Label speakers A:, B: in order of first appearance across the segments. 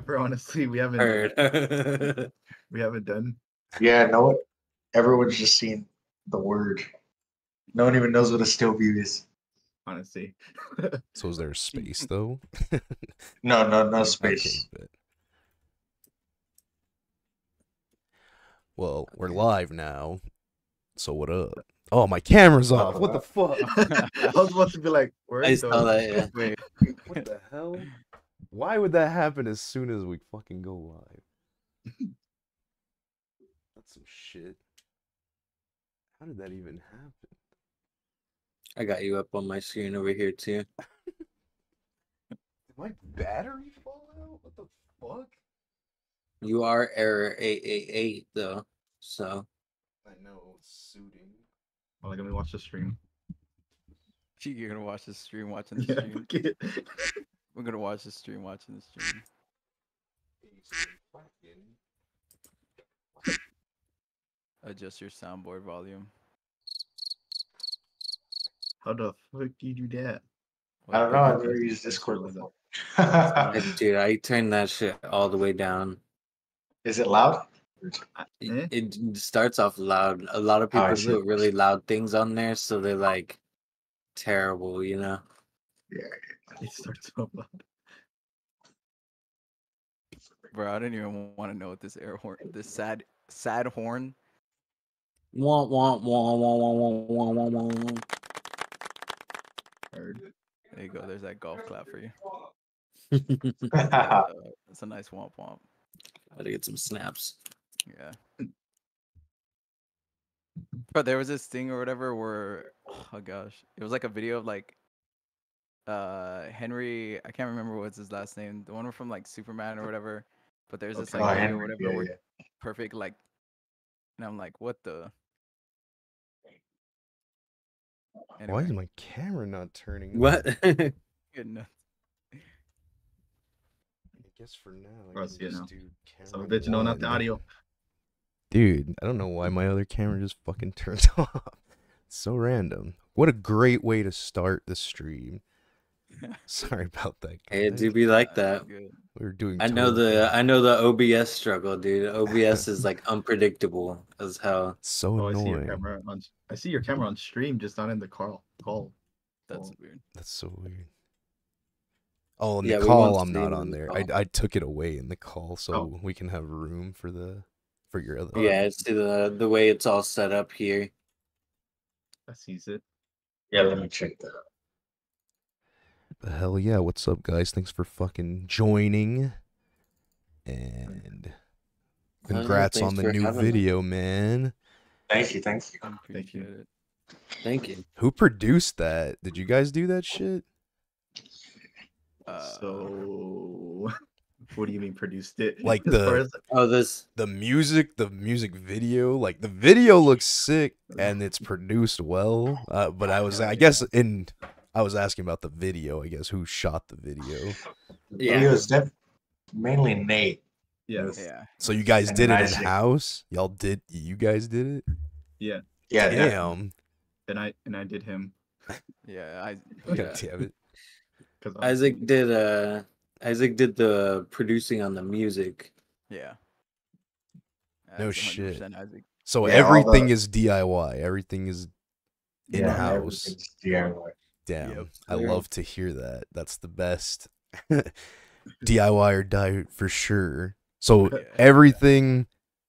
A: Bro, honestly,
B: Heard.
A: we haven't done.
C: Yeah, no one. Everyone's just seeing the word. No one even knows what a Stillview is.
A: Honestly.
D: So is there a space though?
C: No
D: Okay,
C: space.
D: but well, we're live now. So what up? Oh, my camera's off. What the fuck?
A: I was about to be like, where
B: I
A: is
B: saw that, yeah.
E: Wait,
D: What the hell? Why would that happen as soon as we fucking go live? That's some shit. How did that even happen?
B: I got you up on my screen over here too.
D: Did my battery fall out? What the fuck?
B: You are error 888 though, so
D: I know, it's suiting.
A: Well, let me watch the stream.
E: you're gonna watch the stream, watching the
A: Yeah,
E: stream.
A: fuck it.
E: We're gonna watch the stream, watching the stream. Adjust your soundboard volume.
A: How the fuck do you do that?
C: I don't know. I've never used Discord before.
B: dude, I turned that shit all the way down.
C: Is it loud?
A: Eh?
B: It starts off loud. A lot of
C: Oh, I
B: people
C: see.
B: put really loud things on there, so they're like terrible, you know.
A: It starts so loud.
E: Bro, I don't even want to know what this air horn, this sad horn.
B: Wah, wah, wah, wah, wah, wah, wah, wah, wah.
A: Heard.
E: There you go. There's that golf clap for you.
C: Yeah.
E: That's a nice womp womp.
B: Gotta get some snaps.
E: Yeah. But there was this thing or whatever where, oh gosh, it was like a video of like Henry, I can't remember what's his last name, the one from like Superman or whatever. But there's this
A: Okay.
E: like
C: Oh,
E: video or
C: Henry,
E: whatever where
C: yeah.
E: perfect like, and I'm like, what the?
D: Why is
E: Anyway,
D: my camera not turning?
B: What?
E: goodness.
D: I guess for now, I
A: Bro,
D: can
A: see it
D: just
A: now.
D: do
A: So
D: camera
A: bitch, no, not the
D: one.
A: audio.
D: Dude, I don't know why my other camera just fucking turned off. So random. What a great way to start the stream. Sorry about that,
B: It
D: guys.
B: do be like that.
E: Good.
D: We were doing.
B: I know the OBS struggle, dude. OBS is like unpredictable as hell.
D: So
A: Oh, I see your
D: annoying.
A: camera on. I see your camera on stream, just not in the call.
E: That's
A: Oh.
E: weird.
D: That's so weird. Oh, in
B: Yeah,
D: the
B: we
D: call,
B: won't
D: I'm
B: see
D: not
B: it
D: on
B: in the
D: there.
B: call.
D: I took it away in the call so
A: Oh.
D: we can have room for your other.
B: Yeah, it's the way it's all set up here.
A: I sees it.
C: Yeah, let me check that out.
D: The hell yeah! What's up, guys? Thanks for fucking joining. And congrats
B: thanks
D: on the
B: for
D: new
B: having
D: video, man.
C: Thank you.
E: Appreciate it.
B: Thank you.
D: Who produced that? Did you guys do that shit?
A: So, what do you mean produced it?
D: Like
A: As
D: the-
A: far as-
B: Oh, this.
D: The music video, like the video looks sick and it's produced well. But I was asking about the video. I guess who shot the video?
C: It
B: Yeah.
C: was mainly Nate.
A: yeah,
E: Yeah.
D: So you guys
C: And
D: did it in
C: Isaac.
D: house? You guys did it?
A: yeah,
C: Yeah,
D: Damn.
A: and I did him.
E: Yeah.
D: God damn it.
A: 'Cause
B: Isaac did the producing on the music.
E: Yeah.
D: No
E: That's
D: shit.
E: 100% Isaac.
D: So
C: Yeah, all
D: everything
C: the-
D: is DIY. Everything is
C: Yeah,
D: in-house.
C: everything's DIY.
D: Damn.
A: Yep.
D: I
B: Yeah.
D: love to hear that. That's the best. DIY or die for sure. So
E: Yeah.
D: everything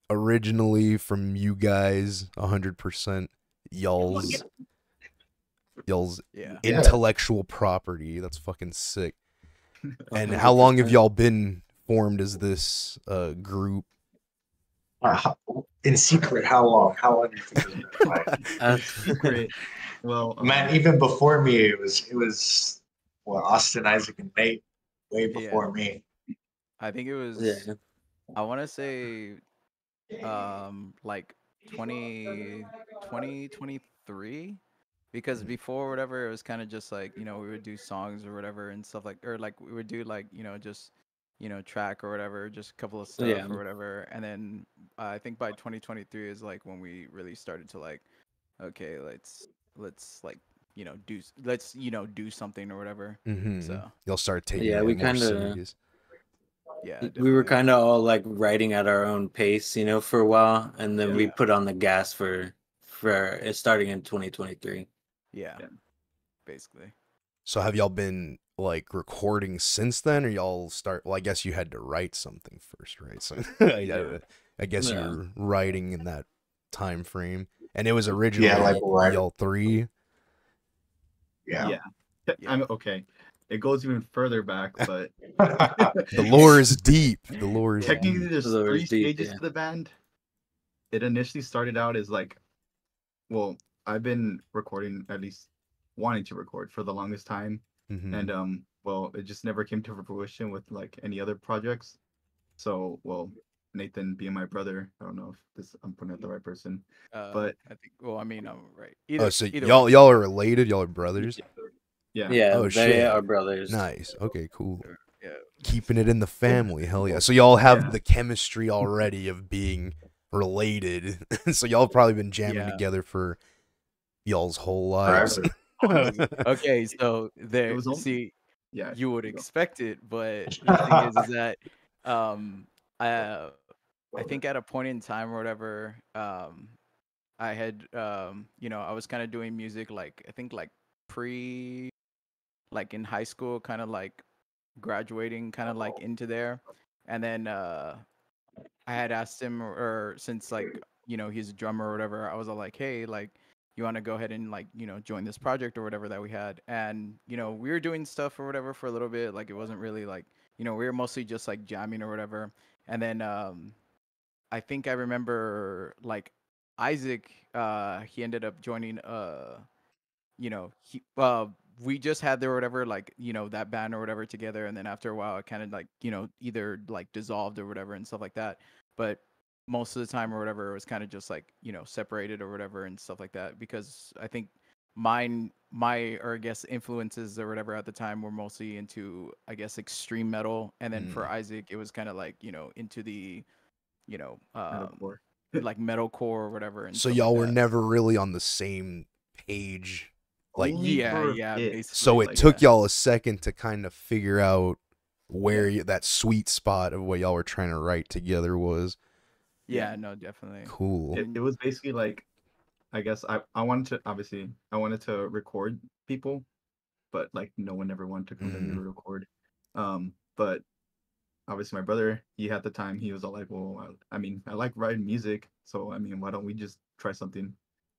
D: originally from you guys, 100% y'all's
E: Yeah.
D: intellectual property. That's fucking sick. And how long have y'all been formed as this group?
C: In secret, how long? How long do you think it's been? Like,
A: Secret. Well,
C: man, even before me, it was well, Austin, Isaac, and Nate way before me.
E: I think it was
B: Yeah.
E: I want to say like 2023 because before whatever it was kind of just like, we would do songs or whatever and stuff like or like we would do like, just track or whatever, just a couple of stuff
B: Yeah.
E: or whatever. And then I think by 2023 is like when we really started to like, okay, let's like, do something or whatever.
D: Mm-hmm.
E: So
D: Y'all start taking
B: Yeah,
D: it
B: we
D: more
B: kinda-
D: serious.
E: Yeah,
B: We were
E: definitely.
B: kind of all like writing at our own pace, for a while, and then we
E: Yeah.
B: put on the gas for it starting in 2023.
E: Yeah,
A: Yeah.
E: basically.
D: So have y'all been like recording since then, or y'all start? Well, I guess you had to write something first, right? So
A: Yeah.
D: I guess
B: Yeah.
D: you're writing in that time frame, and it was
C: Yeah,
D: originally
C: like right.
D: y'all three.
C: Yeah.
A: Yeah.
E: Yeah.
A: I'm okay. It goes even further back, but
D: The lore is deep. The lore is
A: technically
D: deep.
A: there's
B: The lore
A: 3
B: is deep,
A: stages
B: yeah.
A: to the band. It initially started out as like, well, I've been recording, at least wanting to record for the longest time,
D: Mhm.
A: and well, it just never came to fruition with like any other projects. So, well, Nathan being my brother, I don't know if this I'm putting out the right person, but
E: I think. Well, I mean, I'm right.
D: Oh,
E: Either
D: so
E: either way.
D: y'all are related. Y'all are brothers.
A: yeah,
B: Yeah,
D: Oh
B: they
D: shit.
B: are brothers.
D: Nice. Okay, cool.
E: Yeah.
D: Keeping it in the family. Hell yeah. So y'all have
A: Yeah.
D: the chemistry already of being related. So y'all have probably been jamming
E: Yeah.
D: together for y'all's whole lives.
C: Forever.
E: Okay, so
A: it
E: there.
A: was only
E: See,
A: yeah.
E: you would
A: you go.
E: expect it, but the thing is that, um, I I think at a point in time or whatever, I had, I was kind of doing music like I think like pre, like in high school, kind of like graduating, kind of like into there, and then I had asked him, or since like he's a drummer or whatever, I was all like, hey, like you want to go ahead and like join this project or whatever that we had, and we were doing stuff or whatever for a little bit, like it wasn't really like we were mostly just like jamming or whatever, and then I think I remember like Isaac, he ended up joining he we just had there or whatever, like that band or whatever together, and then after a while it kind of like either like dissolved or whatever and stuff like that, but most of the time or whatever it was kind of just like separated or whatever and stuff like that, because I think my or I guess influences or whatever at the time were mostly into I guess extreme metal, and then for Isaac it was kind of like into the you know
A: Metalcore.
E: like metalcore or whatever and
D: So
E: stuff like
D: y'all were
E: that.
D: never really on the same page. Like,
A: Only
E: Yeah,
A: for a
E: yeah,
A: bit.
E: basically.
D: so it
A: like,
D: took y'all a second to kind of figure out where
A: Yeah.
D: that sweet spot of what y'all were trying to write together was.
E: Yeah, no, definitely.
D: Cool.
A: It was basically like, I guess I wanted to, obviously I wanted to record people, but like no one ever wanted to come to me to record. But obviously my brother, he had the time, he was all like, well, I mean, I like writing music, so I mean, why don't we just try something?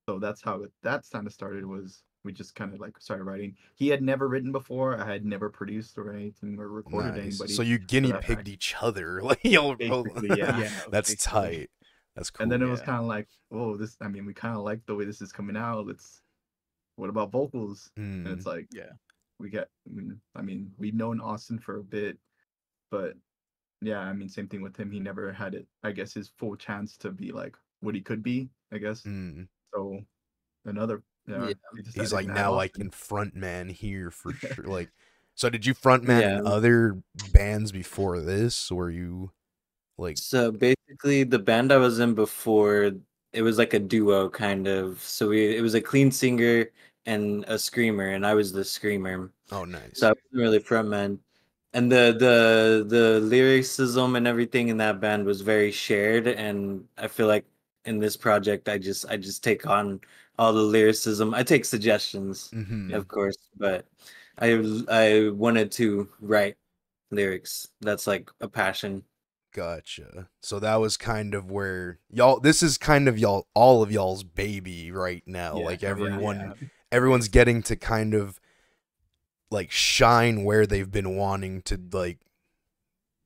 A: So that's how that kind of started, was we just kind of like started writing. He had never written before, I had never produced or anything or recorded
D: Nice.
A: anybody.
D: So you guinea
A: that
D: pigged
A: fact.
D: each other. Like y'all were both.
A: Basically, yeah.
E: Yeah,
D: That's
E: basically.
D: tight. That's cool.
A: And then it was
E: Yeah.
A: kind of like, whoa, this, I mean, we kind of like the way this is coming out. What about vocals? And it's like,
E: Yeah.
A: we get, I mean, we've known Austin for a bit, but yeah, I mean, same thing with him. He never had it, I guess, his full chance to be like what he could be, I guess. So another,
B: Yeah.
A: we
D: He's
A: decided
D: like,
A: to add
D: now I
A: Austin.
D: can frontman here for sure. Like, so did you frontman in
B: Yeah.
D: other bands before this, or you like?
B: So basically, the band I was in before, it was like a duo kind of. So it was a clean singer and a screamer, and I was the screamer.
D: Oh, nice.
B: So I wasn't really frontman. And the lyricism and everything in that band was very shared, and I feel like in this project I just take on all the lyricism. I take suggestions, of course, but I wanted to write lyrics. That's like a passion.
D: Gotcha. So that was kind of where y'all. This is kind of y'all, all of y'all's baby right now.
A: Yeah,
D: Like
A: yeah,
D: everyone's getting to kind of like shine where they've been wanting to like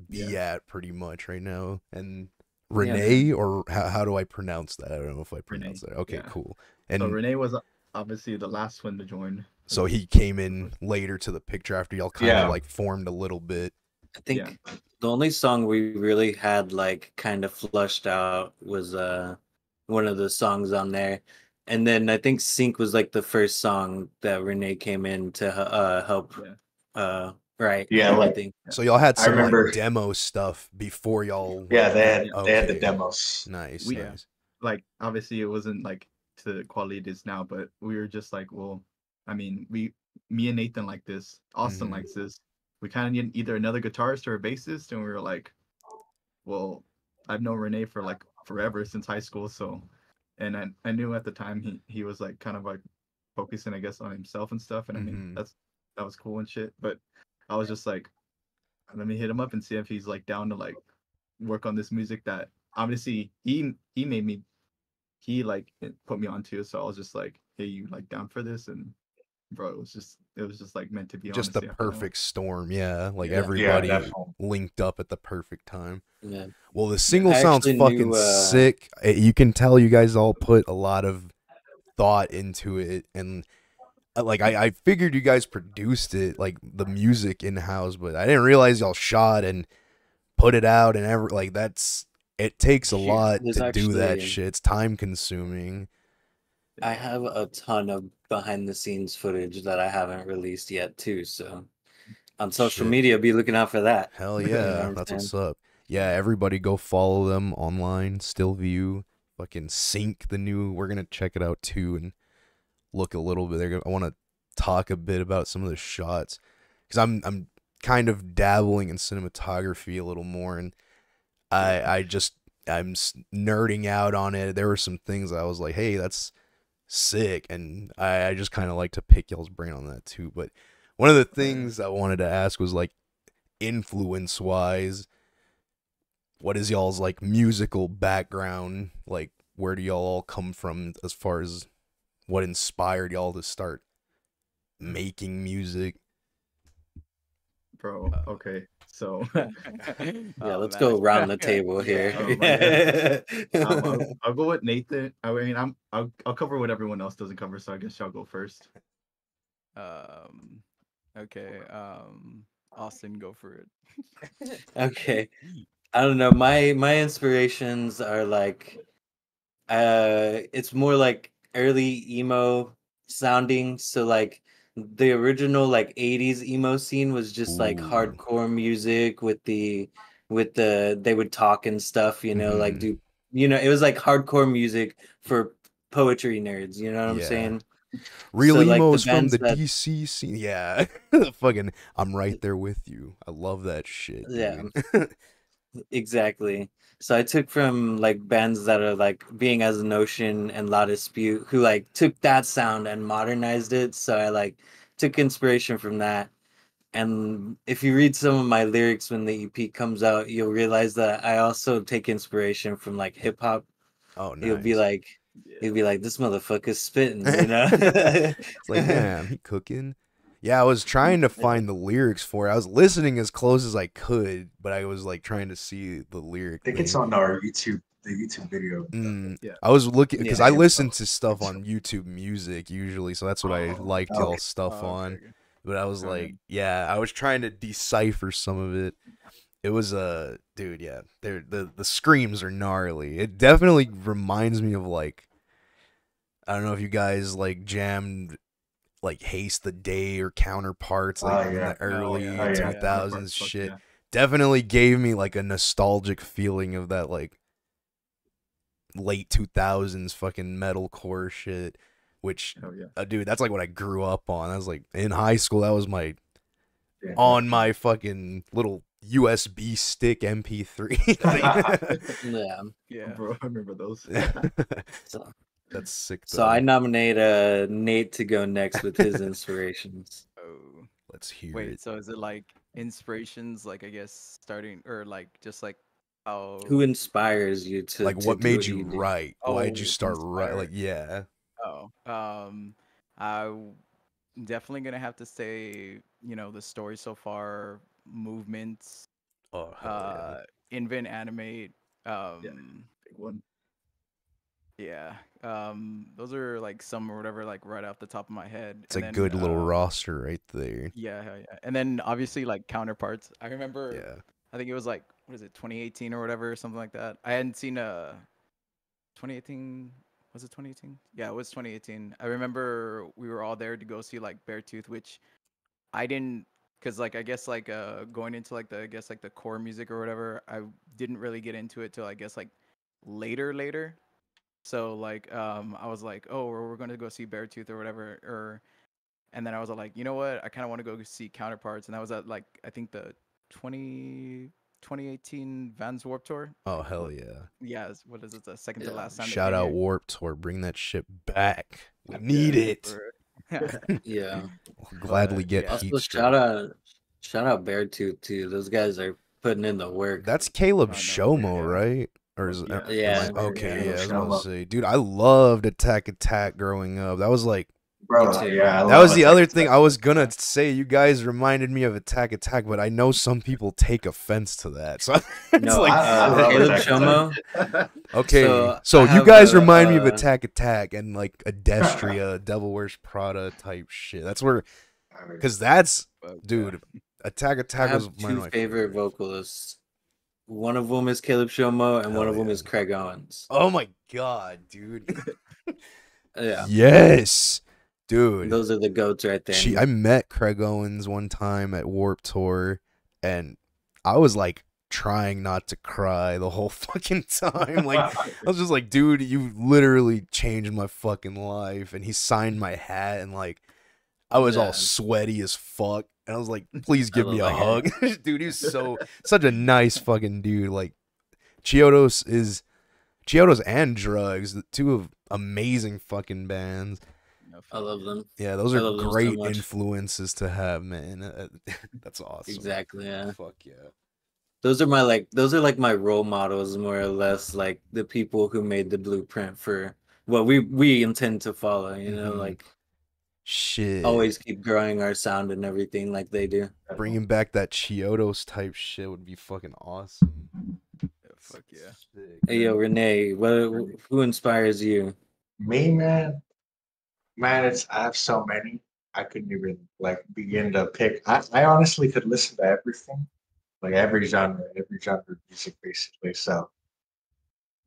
D: be at pretty much right now. And Renee, or how do I pronounce that? I don't know if I pronounce that. Okay,
A: yeah.
D: cool.
A: So
D: And
A: Renee was obviously the last one to join.
D: so he came in later to the picture after y'all kind of like formed a little bit.
B: I think the only song we really had like kind of flushed out was one of the songs on there. And then I think Sync was like the first song that Renee came in to help write
C: Yeah, like
B: everything.
D: So y'all had
C: I
D: some
C: remember-
D: like demo stuff before y'all.
C: Yeah, they had the
D: Okay.
C: demos.
D: Nice,
A: We-
D: nice.
A: Like, obviously it wasn't like to the quality it is now, but we were just like, well, I mean, me and Nathan like this, Austin likes this, we kind of need either another guitarist or a bassist, and we were like, well, I've known Renee for like forever since high school, so, and I knew at the time he was like kind of like focusing, I guess, on himself and stuff, and I mean
D: Mm-hmm.
A: that was cool and shit, but I was just like, let me hit him up and see if he's like down to like work on this music that obviously he made me, he like put me onto, so I was just like, hey, you like down for this? And bro, it was just like meant to be,
D: Just the
A: honestly, after that one.
D: perfect storm, yeah. Like
A: Yeah.
C: Yeah,
D: everybody
C: definitely.
D: linked up at the perfect time.
B: Yeah.
D: Well, the single
B: I
D: sounds
B: actually
D: fucking
B: knew
D: sick. You can tell you guys all put a lot of thought into it, and like I figured you guys produced it, like the music in house, but I didn't realize y'all shot and put it out and like that's it takes a
E: Yeah.
D: lot
B: there's
D: to do that
B: actually
D: shit. It's time consuming.
B: I have a ton of behind the scenes footage that I haven't released yet too. So on social
D: Shit.
B: media, be looking out for that.
D: Hell
B: You know
D: yeah,
B: what I'm
D: that's
B: saying?
D: what's up. Yeah, everybody go follow them online. Stillview, fucking sync the new. We're gonna check it out too and look a little bit. I want to talk a bit about some of the shots because I'm kind of dabbling in cinematography a little more, and I just nerding out on it. There were some things I was like, hey, that's sick, and I just kind of like to pick y'all's brain on that too. But one of the things I wanted to ask was like influence wise, what is y'all's like musical background? Like, where do y'all all come from as far as what inspired y'all to start making music?
A: Bro, okay, so
B: Yeah,
E: Oh
B: let's
E: man.
B: go around the table here.
E: Yeah.
A: oh my god. I'll go with Nathan. I mean, I'll cover what everyone else doesn't cover, so I guess y'all go first.
E: Um. Okay. Austin, go for it.
B: Okay. I don't know. My inspirations are like it's more like early emo sounding. So like the original like 80s emo scene was just like
D: Ooh.
B: hardcore music with the they would talk and stuff, you know, like
D: Mm-hmm.
B: do you know, it was like hardcore music for poetry nerds, you know what I'm
D: Yeah.
B: saying?
D: Real
B: So like the
D: emos from
B: bands
D: the
B: that
D: DC scene. Yeah. Fucking, I'm right there with you. I love that shit,
B: yeah,
D: dude.
B: exactly. So I took from like bands that are like Being as a Notion and La Dispute, who like took that sound and modernized it. So I like took inspiration from that. And if you read some of my lyrics when the EP comes out, you'll realize that I also take inspiration from like hip hop.
D: Oh,
B: You'll be
D: nice.
B: like, you'll
A: Yeah.
B: be like, this motherfucker's spitting, you know?
D: It's like, damn, he cooking. Yeah, I was trying to
B: Yeah.
D: find the lyrics for it. I was listening as close as I could, but I was like trying to see the lyric
C: I think it's
D: thing.
C: on our YouTube, the YouTube video.
A: Yeah.
D: I was looking because
B: Yeah.
D: I
C: The
D: listen
C: intro.
D: to stuff on YouTube Music usually, so that's what I
A: Oh,
D: liked
C: Okay.
D: y'all's stuff
E: Oh, okay.
D: on.
E: Okay.
D: But I was
A: oh yeah.
D: like, yeah, I was trying to decipher some of it. It was dude, yeah, the screams are gnarly. It definitely reminds me of like I don't know if you guys like jammed like Haste the Day or Counterparts like
C: Oh
D: in
C: yeah.
D: the
A: Oh
D: early
C: Oh
A: yeah.
C: yeah.
A: Yeah. Counterparts.
D: 2000s
A: Fuck
D: shit.
A: yeah.
D: Definitely gave me like a nostalgic feeling of that like late 2000s fucking metalcore shit, which
A: Oh yeah.
D: dude, that's like what I grew up on. I was like in high school, that was my
C: Yeah,
D: on
C: definitely.
D: my fucking little USB stick MP3
B: Yeah.
E: Yeah.
A: Bro, I remember those.
D: thing.
B: So,
D: That's sick
B: so I
D: though.
B: nominate Nate to go next with his inspirations.
E: Oh.
D: Let's hear
E: Wait.
D: it.
E: So is it like inspirations? Like I guess starting or like just like how?
B: Who inspires you
D: Like
B: to
D: what
B: do
D: made
B: what
D: you
B: you do?
D: write? Why'd you
E: Oh,
D: start right? Like
E: inspire.
D: yeah.
E: Oh. I'm definitely gonna have to say, the story so far, movements,
D: Oh hell yeah.
E: uh, invent, animate.
A: Yeah.
E: Um,
A: Big one.
E: yeah. Those are like some or whatever, like right off the top of my head,
D: It's a
E: and then
D: good little roster right there.
E: yeah, hell yeah, and then obviously like counterparts. I remember,
D: Yeah.
E: I think it was like what is it, 2018 or whatever, something like that. I hadn't seen 2018. Was it 2018? Yeah, it was 2018. I remember we were all there to go see like Beartooth, which I didn't, cause like I guess like going into like the I guess like the core music or whatever, I didn't really get into it till I guess like later. So like I was like, oh, we're gonna go see Beartooth or whatever, or And then I was like, you know what? I kind of want to go see Counterparts, and that was at like I think the 2018 Vans Warp Tour.
D: Oh hell yeah!
E: Yeah, what is it? The second to
B: Yeah.
E: last time they
D: Shout
E: came
D: out
E: here.
D: Warp Tour, bring that shit back. We
E: Yeah,
D: need it.
B: Yeah.
D: I'll gladly
E: But,
D: get
E: yeah.
D: heat
B: Also,
D: stroke.
B: shout out Beartooth too. Those guys are putting in the work.
D: That's Caleb
E: Oh, no,
D: Shomo,
E: yeah.
D: right? Or is
A: Yeah.
B: Yeah.
D: am I, okay?
C: Yeah,
D: Yeah, I was about to
C: Shomo.
D: say, dude, I loved Attack growing up. That was like
C: Bro,
B: too.
C: yeah, I
D: that
C: love
D: was the
C: Attack
D: other
C: Attack.
D: thing I was gonna say. You guys reminded me of Attack, but I know some people take offense to that. So it's
B: No,
D: like,
C: I love
B: Caleb
C: Attack
B: Shomo.
D: okay,
B: So, I
D: you
B: have
D: guys remind me of
B: a
D: Attack and like Adestria, Devil Wears Prada type shit. That's where, because that's
E: But,
D: dude, Attack
B: I
D: was
B: have
D: one of
B: two
D: my
B: favorite vocalists. One of them is Caleb Shomo, and one
D: Hell
B: of them
D: yeah.
B: is Craig Owens.
D: Oh my god, dude.
B: Yeah,
D: Yes, dude.
B: those are the goats right there.
D: I met Craig Owens one time at Warp Tour, and I was like trying not to cry the whole fucking time. Like I was just like, dude, you literally changed my fucking life. And he signed my hat, and like I was
B: Yeah.
D: all sweaty as fuck. And I was like, please give
B: I
D: me a
B: love
D: hug, dude. He's such a nice fucking dude. Like Chiodos and Drugs, the two of amazing fucking bands.
B: I love them.
D: Yeah, those
B: I
D: are
B: love them so
D: great
B: much.
D: influences to have, man. That's awesome.
B: Exactly. Yeah.
D: Fuck yeah.
B: Those are like my role models, more or less, like the people who made the blueprint for what we intend to follow. You know,
D: Mhm.
B: like
D: Shit.
B: always keep growing our sound and everything like they do.
D: Bringing back that Chiodos type shit would be fucking awesome.
E: fuck yeah.
D: Sick.
B: Hey, yo, Renee, who inspires you?
C: Me, man, I have so many. I couldn't even like begin to pick. I honestly could listen to everything, like every genre of music, basically. So,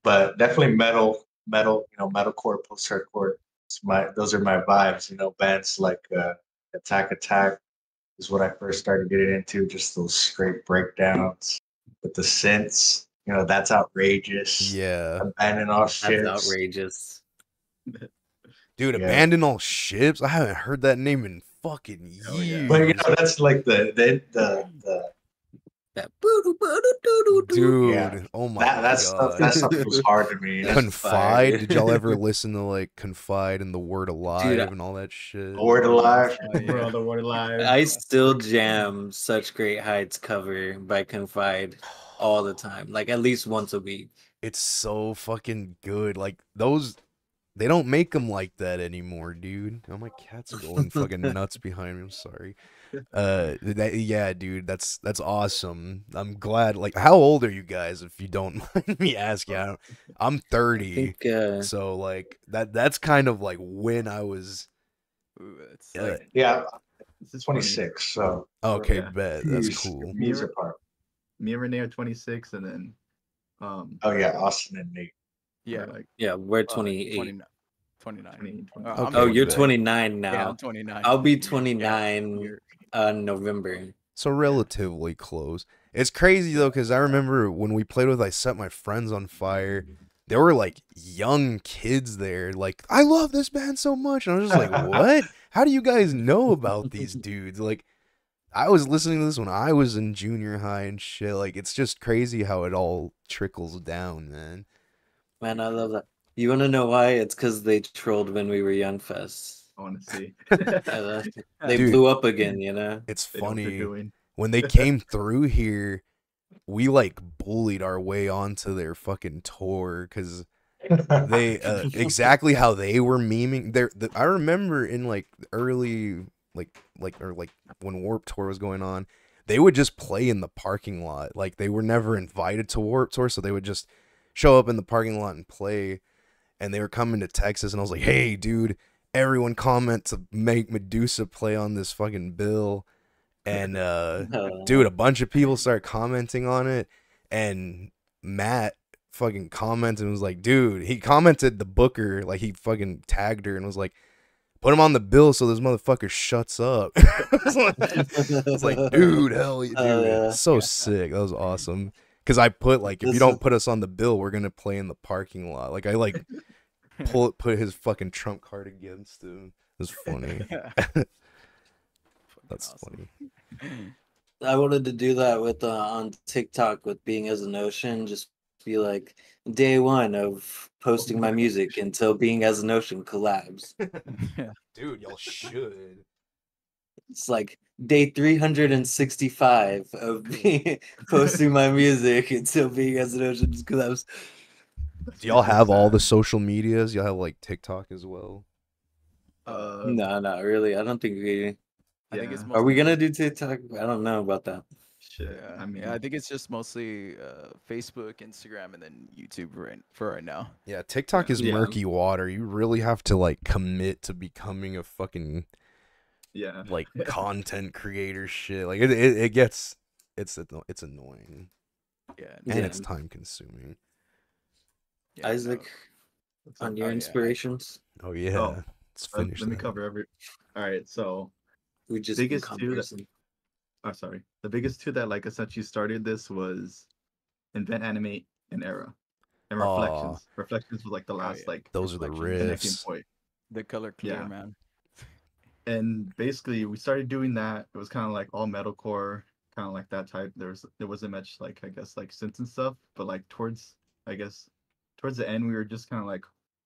C: but definitely metal, metalcore, post-hardcore. Those are my vibes. Bands like Attack is what I first started getting into. Just those straight breakdowns with the synths. That's outrageous.
D: Yeah.
C: Abandon all
B: That's
C: ships.
B: outrageous.
D: Dude,
C: Yeah.
D: Abandon All Ships? I haven't heard that name in fucking
A: Hell yeah.
D: years.
C: But that's like the
B: That
D: Dude,
C: Yeah.
D: oh my
C: that
D: god.
C: stuff was hard to me.
B: That's
D: Confide?
B: fire.
D: Did y'all ever listen to like Confide and The Word Alive
B: I-
D: and all that shit?
C: Word Alive.
E: Oh, yeah.
A: Bro, the word alive.
B: I still jam Such Great Heights cover by Confide all the time, like at least once a week.
D: It's so fucking good. Like those, they don't make them like that anymore, dude. Oh, my cat's going fucking nuts behind me. I'm sorry. Yeah, dude, that's awesome. I'm glad. Like, how old are you guys, if you don't mind me asking? I'm 30, so like that's kind of like when I was.
E: Ooh, that's
C: Yeah,
A: This is
C: 26. So
D: Okay,
A: yeah.
D: bet that's cool.
C: Years apart.
A: Me and Renee are 26, and then
C: Oh yeah, Austin and Nate.
E: yeah.
A: we're like
B: Yeah, we're 28.
E: 29.
A: 20,
E: I'm
B: Oh, you're
E: 29.
B: 29 now.
E: Yeah, I'm 29.
B: I'll be
E: Yeah,
B: 29
E: you're-
B: November.
D: So relatively close. It's crazy though, because I remember when we played with I Set My Friends on Fire, there were like young kids there. Like, I love this band so much. And I was just like, what? How do you guys know about these dudes? Like, I was listening to this when I was in junior high and shit. Like, it's just crazy how it all trickles down, man.
B: Man, I love that. You want to know why? It's because they trolled when we were Young Fest.
A: I want to see.
B: They
D: Dude,
B: blew up again, you know?
D: It's
A: They know what they're
D: funny.
A: doing.
D: When they came through here, we like bullied our way onto their fucking tour because they exactly how they were memeing. I remember in like early like when Warp Tour was going on, they would just play in the parking lot. Like they were never invited to Warp Tour, so they would just show up in the parking lot and play. And they were coming to Texas, and I was like, "Hey, dude, everyone comment to make Medusa play on this fucking bill." And dude, a bunch of people started commenting on it, and Matt fucking commented and was like, dude, he commented the booker, like he fucking tagged her and was like, put him on the bill so this motherfucker shuts up. I was like, dude, hell yeah, dude, so sick. That was awesome. Because I put like, if you don't put us on the bill, we're gonna play in the parking lot. Like I like put his fucking trump card against him. It was funny. That's
E: awesome.
D: funny.
B: I wanted to do that with on TikTok with Being as an Ocean. Just be like day one of posting my music until Being as an Ocean collabs.
D: Dude, y'all should.
B: It's like day 365 of posting my music until Being as an Ocean collabs.
D: Do y'all have all the social medias? Y'all have like TikTok as well?
B: No, not really. I don't think we.
E: I think it's
A: Yeah.
B: Are we
E: mostly
B: gonna do TikTok? I don't know about that.
A: Shit.
E: yeah.
A: I mean,
E: Yeah, I think it's just mostly Facebook, Instagram, and then YouTube for right now.
D: Yeah, TikTok is
B: Yeah.
D: murky water. You really have to like commit to becoming a fucking
A: yeah.
D: like content creator shit. Like it gets it's annoying
E: Yeah.
D: and
B: Yeah.
D: it's time consuming.
E: Yeah,
B: Isaac,
A: What's up?
B: on your
E: yeah.
B: inspirations,
D: Oh yeah.
A: Oh,
D: Let's
A: Let,
D: finish
A: let me
D: that.
A: cover every. All right. So
B: we just been
A: biggest two that.
B: conversing.
A: Oh, sorry. The biggest two that like essentially started this was Invent, Animate, and Era, and
D: Aw,
A: Reflections. Reflections was like the last
E: yeah.
A: like
D: those are the
E: Reflections.
A: connecting
D: riffs.
A: point.
E: The color clear,
A: Yeah.
E: man.
A: And basically we started doing that. It was kind of like all metalcore, kind of like that type. There wasn't much like I guess like synths and stuff, but like I guess towards the end we were just kind of like,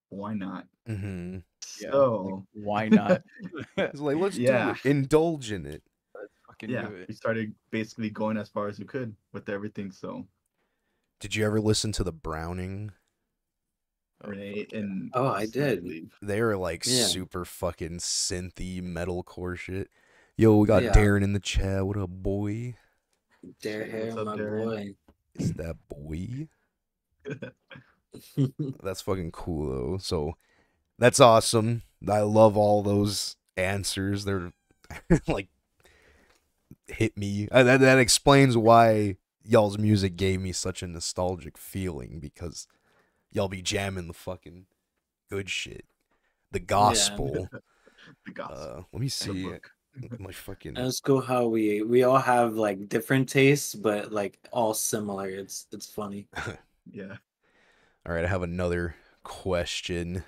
A: why not?
D: Mm-hmm.
E: Yeah.
A: So
E: Why not?
D: It's like let's do
A: yeah,
D: it. Indulge in it.
E: Let's fucking
A: yeah,
E: do it.
A: we started basically going as far as we could with everything. So
D: Did you ever listen to the Browning?
E: Oh,
A: Renee
E: fuck yeah.
A: and
B: Oh, I
A: Austin, I
B: did.
A: believe.
D: They are like
B: Yeah.
D: super fucking synthy metalcore shit. Yo, we got
B: Yeah.
D: Darren in the chat. What up, boy?
B: Dare
A: Shit,
B: hair,
A: what's up,
B: my
A: Darren?
B: boy.
D: Is that boy? That's fucking cool though. So that's awesome. I love all those answers. They're like hit me. That explains why y'all's music gave me such a nostalgic feeling because y'all be jamming the fucking good shit, the gospel.
A: The gospel.
D: Let me
A: The
D: see
A: book.
D: my fucking.
B: And it's cool how we all have like different tastes, but like all similar. It's funny.
A: Yeah.
D: All right, I have another question.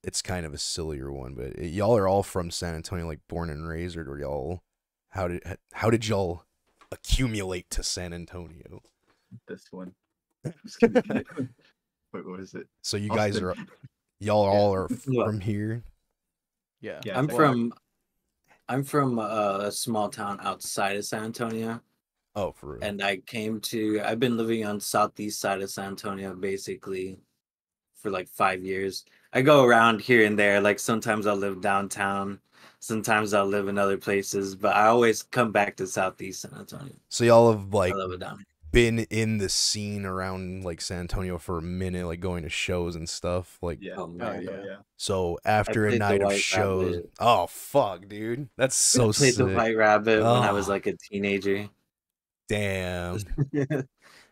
D: It's kind of a sillier one, but y'all are all from San Antonio, like born and raised, or y'all? How did y'all accumulate to San Antonio?
A: This one. Just kidding. Wait, what is it?
D: So you guys
A: Austin.
D: are y'all
A: Yeah.
D: all are
B: Yeah.
D: from here.
E: Yeah.
A: Yeah,
B: I'm
A: technically.
B: from a small town outside of San Antonio,
D: Oh, for real.
B: and I've been living on southeast side of San Antonio basically for like 5 years. I go around here and there. Like sometimes I'll live downtown, sometimes I'll live in other places, but I always come back to southeast San Antonio.
D: So y'all have
B: I
D: like
B: love it down here.
D: been in the scene around like San Antonio for a minute, like going to shows and stuff. Like,
A: Yeah.
B: Oh,
E: Oh,
B: man.
E: yeah.
A: Yeah.
D: so after a
B: played the
D: night of
B: White
D: shows,
B: Rabbit.
D: oh fuck, dude, that's
B: I
D: so
B: played the
D: sick.
B: White Rabbit when I was
D: Oh,
B: like a teenager.
D: damn.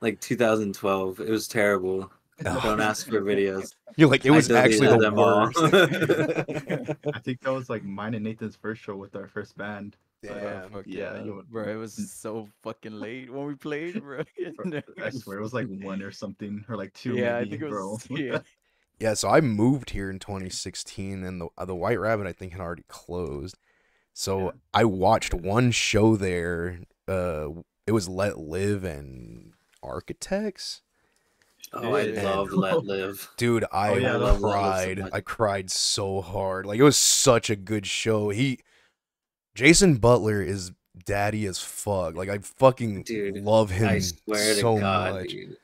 B: Like 2012. It was terrible.
D: Oh.
B: Don't ask for videos.
D: You're like, it was
B: I
D: actually
B: deleted
D: the
B: them all.
D: worst.
A: I think that was like mine and Nathan's first show with our first band.
E: Oh,
D: Damn.
E: fuck
A: Yeah,
E: yeah.
A: you-
E: Bro, it was so fucking late when we played, bro.
A: I swear it was like one or something, or like two
E: Yeah, I
A: maybe,
E: think it
A: bro.
E: was. Yeah.
D: Yeah, so I moved here in 2016, and the White Rabbit I think had already closed. So
A: Yeah.
D: I watched one show there. It was Let Live and Architects.
B: Oh, I
A: Shit.
B: love Let Live.
D: Dude, I
A: Oh, yeah,
B: I love Let Live so
D: cried.
B: much.
D: I cried so hard. Like it was such a good show. Jason Butler is daddy as fuck. Like I fucking
B: Dude,
D: love him
B: I swear
D: so
B: to God,
D: much.
B: dude.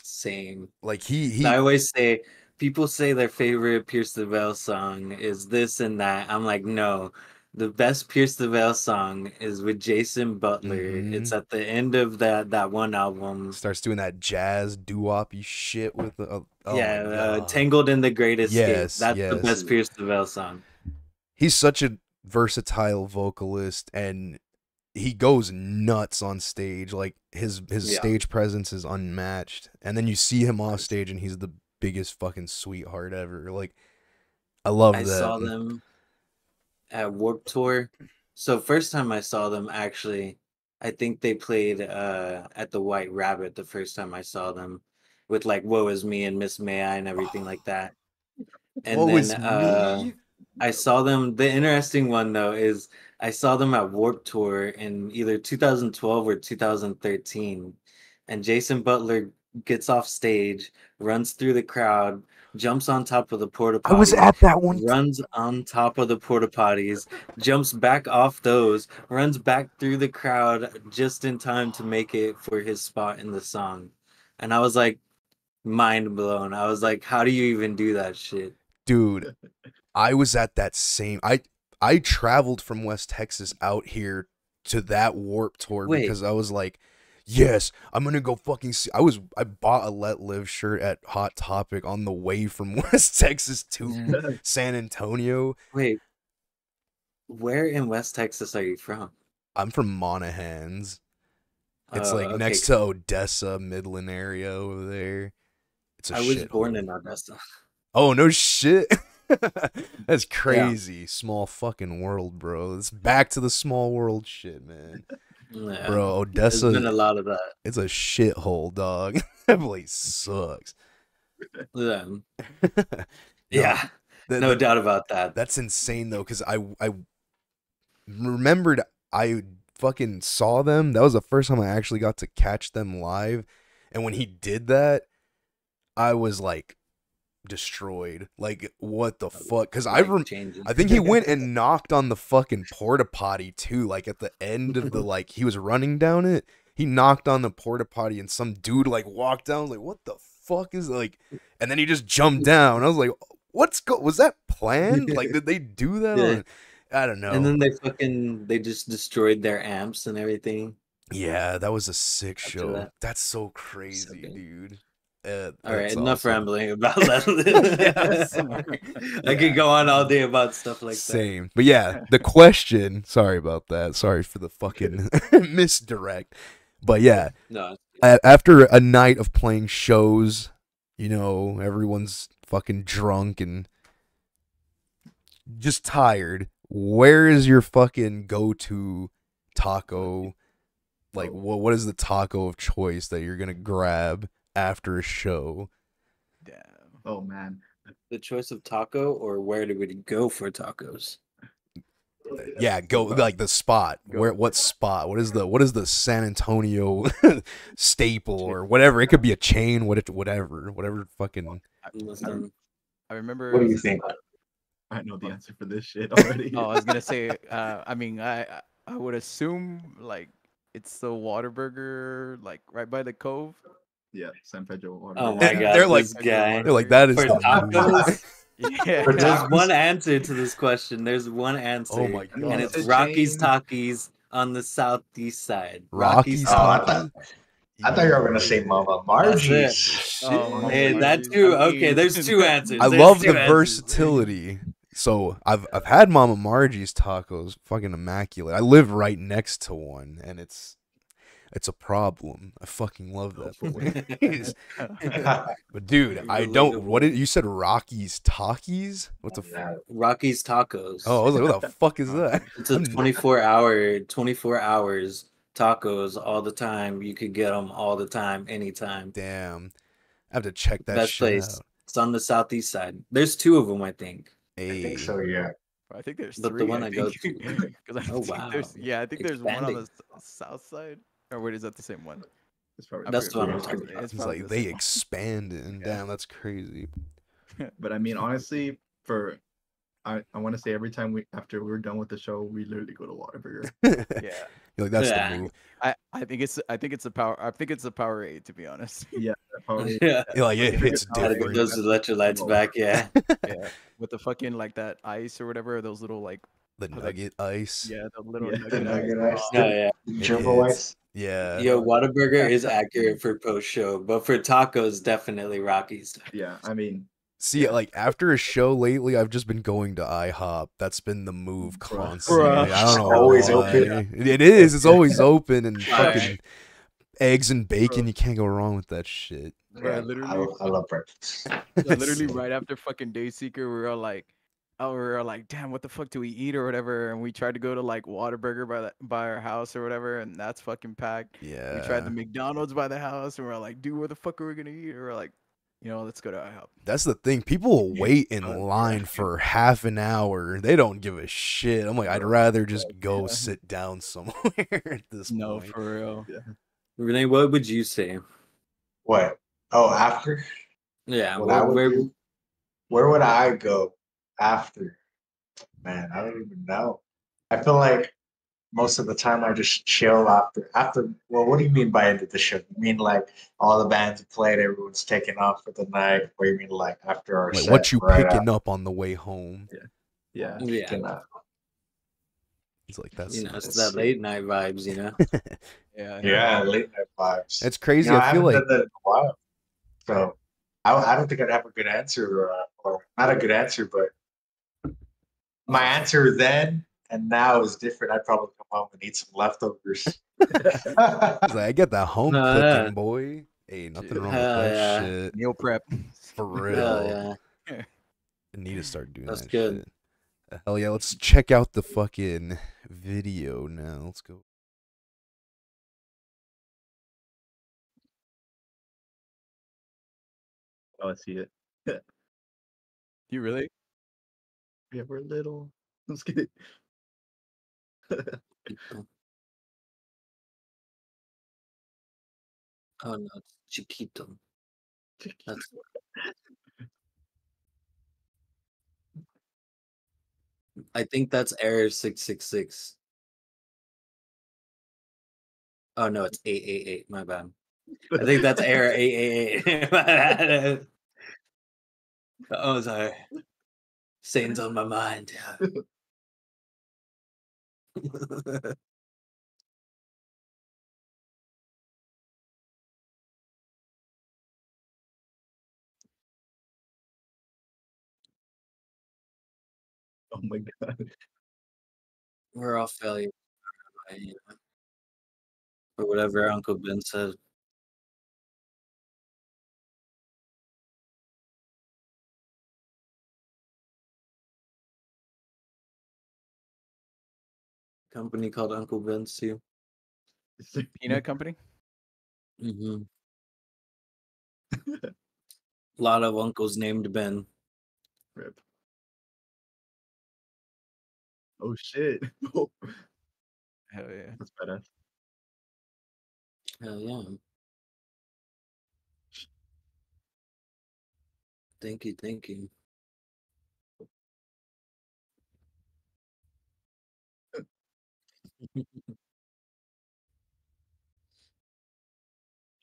B: Same.
D: Like he
B: I always say, people say their favorite Pierce the Veil song is this and that. I'm like, no. The best Pierce the Veil song is with Jason Butler. It's at the end of that one album.
D: starts doing that jazz doo-wop-y shit with the oh my
B: Yeah,
D: god.
B: Tangled in the Great Escape.
D: Yes,
B: That's the
D: yes.
B: best Pierce the Veil song.
D: He's such a versatile vocalist and he goes nuts on stage. Like his
B: Yeah.
D: stage presence is unmatched. And then you see him off stage and he's the biggest fucking sweetheart ever. Like I love
B: I
D: that.
B: saw them at Warped Tour. So first time I saw them, actually, I think they played at the White Rabbit the first time I saw them, with like "Woe Is Me" and "Miss May I" and everything like that. And
D: Woe
B: then
D: is me.
B: I saw them. The interesting one though is I saw them at Warped Tour in either 2012 or 2013, and Jason Butler gets off stage, runs through the crowd, jumps on top of the porta
D: I was
B: potties,
D: at that one.
B: runs on top of the porta potties, jumps back off those, runs back through the crowd just in time to make it for his spot in the song. And I was like mind blown. I was like, how do you even do that shit?
D: Dude, I was at that same. I traveled from West Texas out here to that Warp Tour
B: Wait.
D: because I was like, yes, I'm gonna go fucking see. I bought a Let Live shirt at Hot Topic on the way from West Texas to San Antonio.
B: Wait, where in West Texas are you from?
D: I'm from Monahans. It's
B: Oh,
D: like
B: okay.
D: next to Odessa, Midland area over there. It's a
B: I was
D: shithole.
B: born in Odessa.
D: Oh no shit. That's crazy. Small fucking world, bro. It's back to the small world shit, man.
B: Yeah.
D: Bro,
B: There's been
D: Odessa,
B: a lot of that.
D: it's a shithole, dog. That place sucks.
B: Yeah,
D: No,
B: yeah,
D: the-
B: no
D: the-
B: doubt about that.
D: That's insane though, because I remembered I fucking saw them. That was the first time I actually got to catch them live. And when he did that, I was like destroyed. Like, what the fuck? Because I think he went and knocked on the fucking porta potty too. Like at the end of the like he was running down it. He knocked on the porta potty and some dude like walked down. I was like, what the fuck is like? And then he just jumped down. I was like, was that planned? Like, did they do that?
B: Yeah.
D: I don't know.
B: And then they just destroyed their amps and everything.
D: Yeah, that was a sick
B: After
D: show.
B: that.
D: That's so crazy,
B: good.
D: dude.
B: All right,
D: That's
B: enough
D: awesome.
B: rambling about that.
D: Yeah, sorry.
B: I could go on all day about stuff like
D: Same. But yeah, the question, sorry about that. Sorry for the fucking misdirect. But yeah,
B: that. No,
D: after a night of playing shows, you know, everyone's fucking drunk and just tired. Where is your fucking go-to taco? Like, what is the taco of choice that you're gonna grab after a show?
E: Damn.
A: Oh man.
B: the choice of taco or where do we go for tacos?
D: Yeah, go like the spot. What spot? What is the San Antonio staple or whatever? It could be a chain, whatever fucking.
B: Listen,
E: I remember.
C: What do you think?
A: I know the answer for this shit already.
E: Oh, I was gonna say. I mean, I would assume like it's the Whataburger, like right by the Cove.
A: Yeah, San Pedro water.
B: oh my god,
D: They're like-
B: this guy.
D: They're like that is
B: For
D: the
B: tacos?
E: Yeah.
C: For
B: There's
C: tacos?
B: one answer to this question. There's one answer.
D: Oh my god!
B: And
A: It's
B: it's
A: a
B: Rocky's
A: chain.
B: Takis on the southeast side.
D: Rocky's
C: Oh, I
D: Tacos?
C: thought you were gonna say Mama Margie's.
D: Shit.
E: Oh,
B: Hey,
E: my
B: that
E: God.
B: too.
E: I
B: Okay,
E: mean-
B: there's two answers.
D: I
B: There's
D: love
B: two
D: the
B: answers.
D: versatility. So I've had Mama Margie's tacos, fucking immaculate. I live right next to one, and it's a problem. I fucking love that place. But dude, I don't. What did you said? Rocky's Takis? What the?
B: Rocky's Tacos.
D: Oh, I was like, what the fuck is that?
B: It's a 24 hours tacos all the time. You could get them all the time, anytime.
D: Damn, I have to check that
B: Best
D: shit
B: place.
D: out.
B: It's on the southeast side. There's two of them, I think.
C: I
D: Hey,
C: think so, yeah.
E: I think there's
B: But the
E: three.
B: one I go
E: think.
B: to-
E: 'Cause I
B: Oh,
E: think
B: wow.
E: I think there's one on
B: Expanding.
E: the south side. Or wait, is that the same one?
A: It's probably
B: That's the one I'm
A: different.
B: talking about.
E: It's
D: he's
E: probably
D: like
E: the
D: they
E: same one.
D: expanded. And
E: Yeah.
D: damn, that's crazy.
A: But I mean, honestly, I want to say every time after we're done with the show, we literally go to Whataburger.
E: Yeah.
D: You're like that's
B: Yeah.
D: the move.
E: I think it's a power 8 to be honest.
A: Yeah, probably.
B: Yeah.
D: You're like it hits
B: Gotta get
D: different.
B: those electrolytes back, yeah.
E: Yeah. With the fucking like that ice or whatever, those little like
D: The nugget ice.
E: yeah, the little
A: Yeah.
E: nugget
C: Nugget
E: ice.
C: ice.
B: Oh, yeah.
C: Jumbo
D: is.
C: ice.
D: Yeah.
B: Yo, Whataburger is accurate for post show, but for tacos, definitely Rocky's.
A: Yeah, I mean,
D: See, like after a show lately, I've just been going to IHOP. That's been the move
A: Bruh.
D: constantly.
E: Bruh.
D: I don't know.
C: Always
D: why.
C: open.
D: It is. It's always open and
B: Right.
D: fucking eggs and bacon.
A: Bruh.
D: You can't go wrong with that shit.
E: Bro,
C: Yeah,
E: literally,
C: I love breakfast.
E: literally right after fucking Dayseeker, we were all like, oh, we were all like, damn, what the fuck do we eat or whatever? And we tried to go to like Whataburger by our house or whatever, and that's fucking packed.
D: Yeah.
E: We tried the McDonald's by the house, and we are like, dude, where the fuck are we gonna eat? And we're like, let's go to IHOP.
D: That's the thing. People will wait in
A: Yeah.
D: line for half an hour. They don't give a shit. I'm like, I'd rather just go
E: Yeah.
D: sit down somewhere at this
E: No,
D: point.
E: for real.
A: Yeah.
B: Renee, what would you say?
C: What? Oh, after?
B: Yeah,
C: What I would
B: where
C: do? Where would I go after? Man, I don't even know. I feel like most of the time I just chill after. Well, what do you mean by end of the show? You mean like all the bands have played, everyone's taken off for the night, or you mean like after our
D: Like,
C: set,
D: what you
C: right
D: picking
C: after
D: up on the way home?
A: Yeah.
B: yeah,
C: picking up?
D: It's like that's
B: it's
C: Let's
B: that
C: see.
B: late night vibes,
E: Yeah.
C: Yeah, late night vibes.
D: It's crazy.
C: I
D: I feel
C: haven't done
D: like
C: that in a while, so I don't think I'd have a good answer, or not a good answer, but my answer then and now is different. I'd probably come home and eat some leftovers.
D: it's like I get that home
B: No,
D: cooking,
B: yeah.
D: boy. Hey, nothing wrong with
B: Hell
D: that
B: yeah.
D: shit.
E: Meal prep.
D: For
B: Hell
D: real.
B: yeah.
D: I need to start doing
B: That's
D: that
B: good.
D: shit. Hell yeah, let's check out the fucking video now. Let's go.
A: Oh, I see it.
E: You really?
A: Yeah, we're little. I'm just kidding.
B: Oh no, it's Chiquito. That's I think that's Error 666. Oh no, it's 888. My bad. I think that's Error 888. My bad. Oh, sorry. Satan's on my mind.
A: Oh my god.
B: We're all failures, or whatever Uncle Ben said. Company called Uncle Ben's too.
E: Peanut company?
B: Mm-hmm. A lot of uncles named Ben.
A: Rip. Oh shit. Oh,
E: Hell yeah.
A: that's badass.
B: Hell yeah. Thank you, thank you.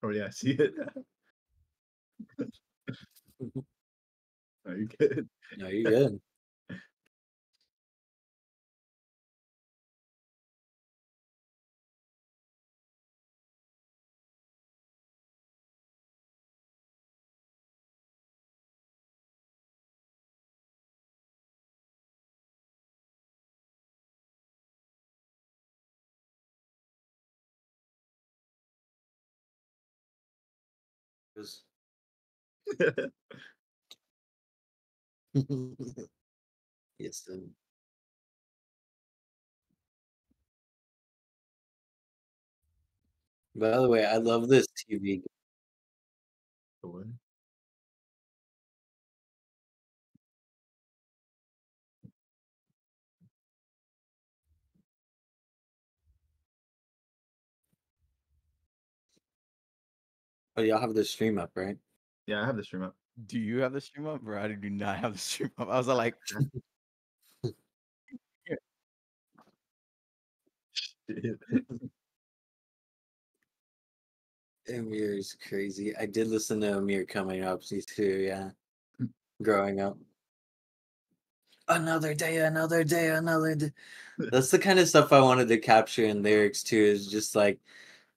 A: Oh yeah, I see it. Are you good?
B: No, you're good. Yes, sir. By the way, I love this TV.
A: What?
B: Oh, y'all have the stream up, right?
A: Yeah, I have the stream up.
E: Do you have the stream up, bro? I do not have the stream up. I was like,
A: Shit.
B: Amir is crazy. I did listen to Amir coming up too, yeah. Growing up. Another day, another day, another day. That's the kind of stuff I wanted to capture in lyrics too, is just like,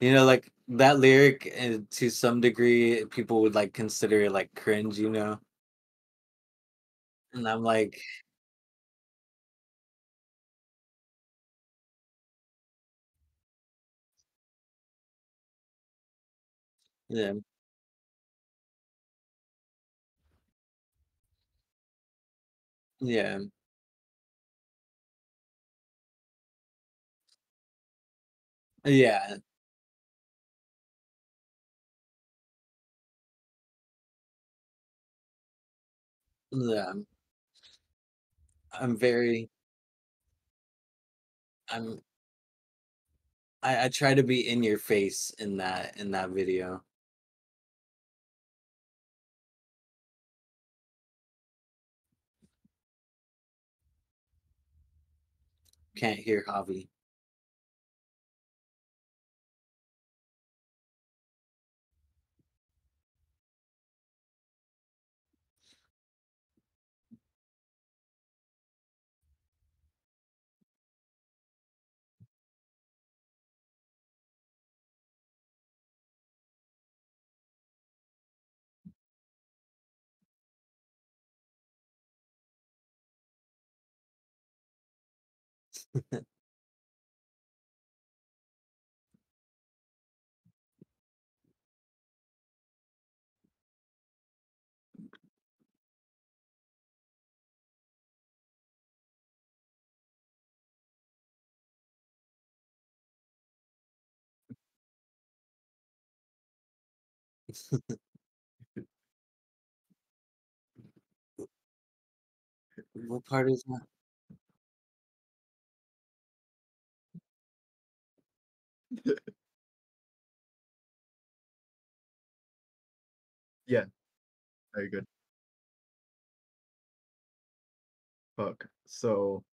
B: like that lyric to some degree people would like consider it like cringe. And I'm like, yeah, yeah, yeah, Yeah, I'm very. I'm. I try to be in your face in that video. Can't hear Javi. What part is that?
A: Yeah, very good. Fuck. So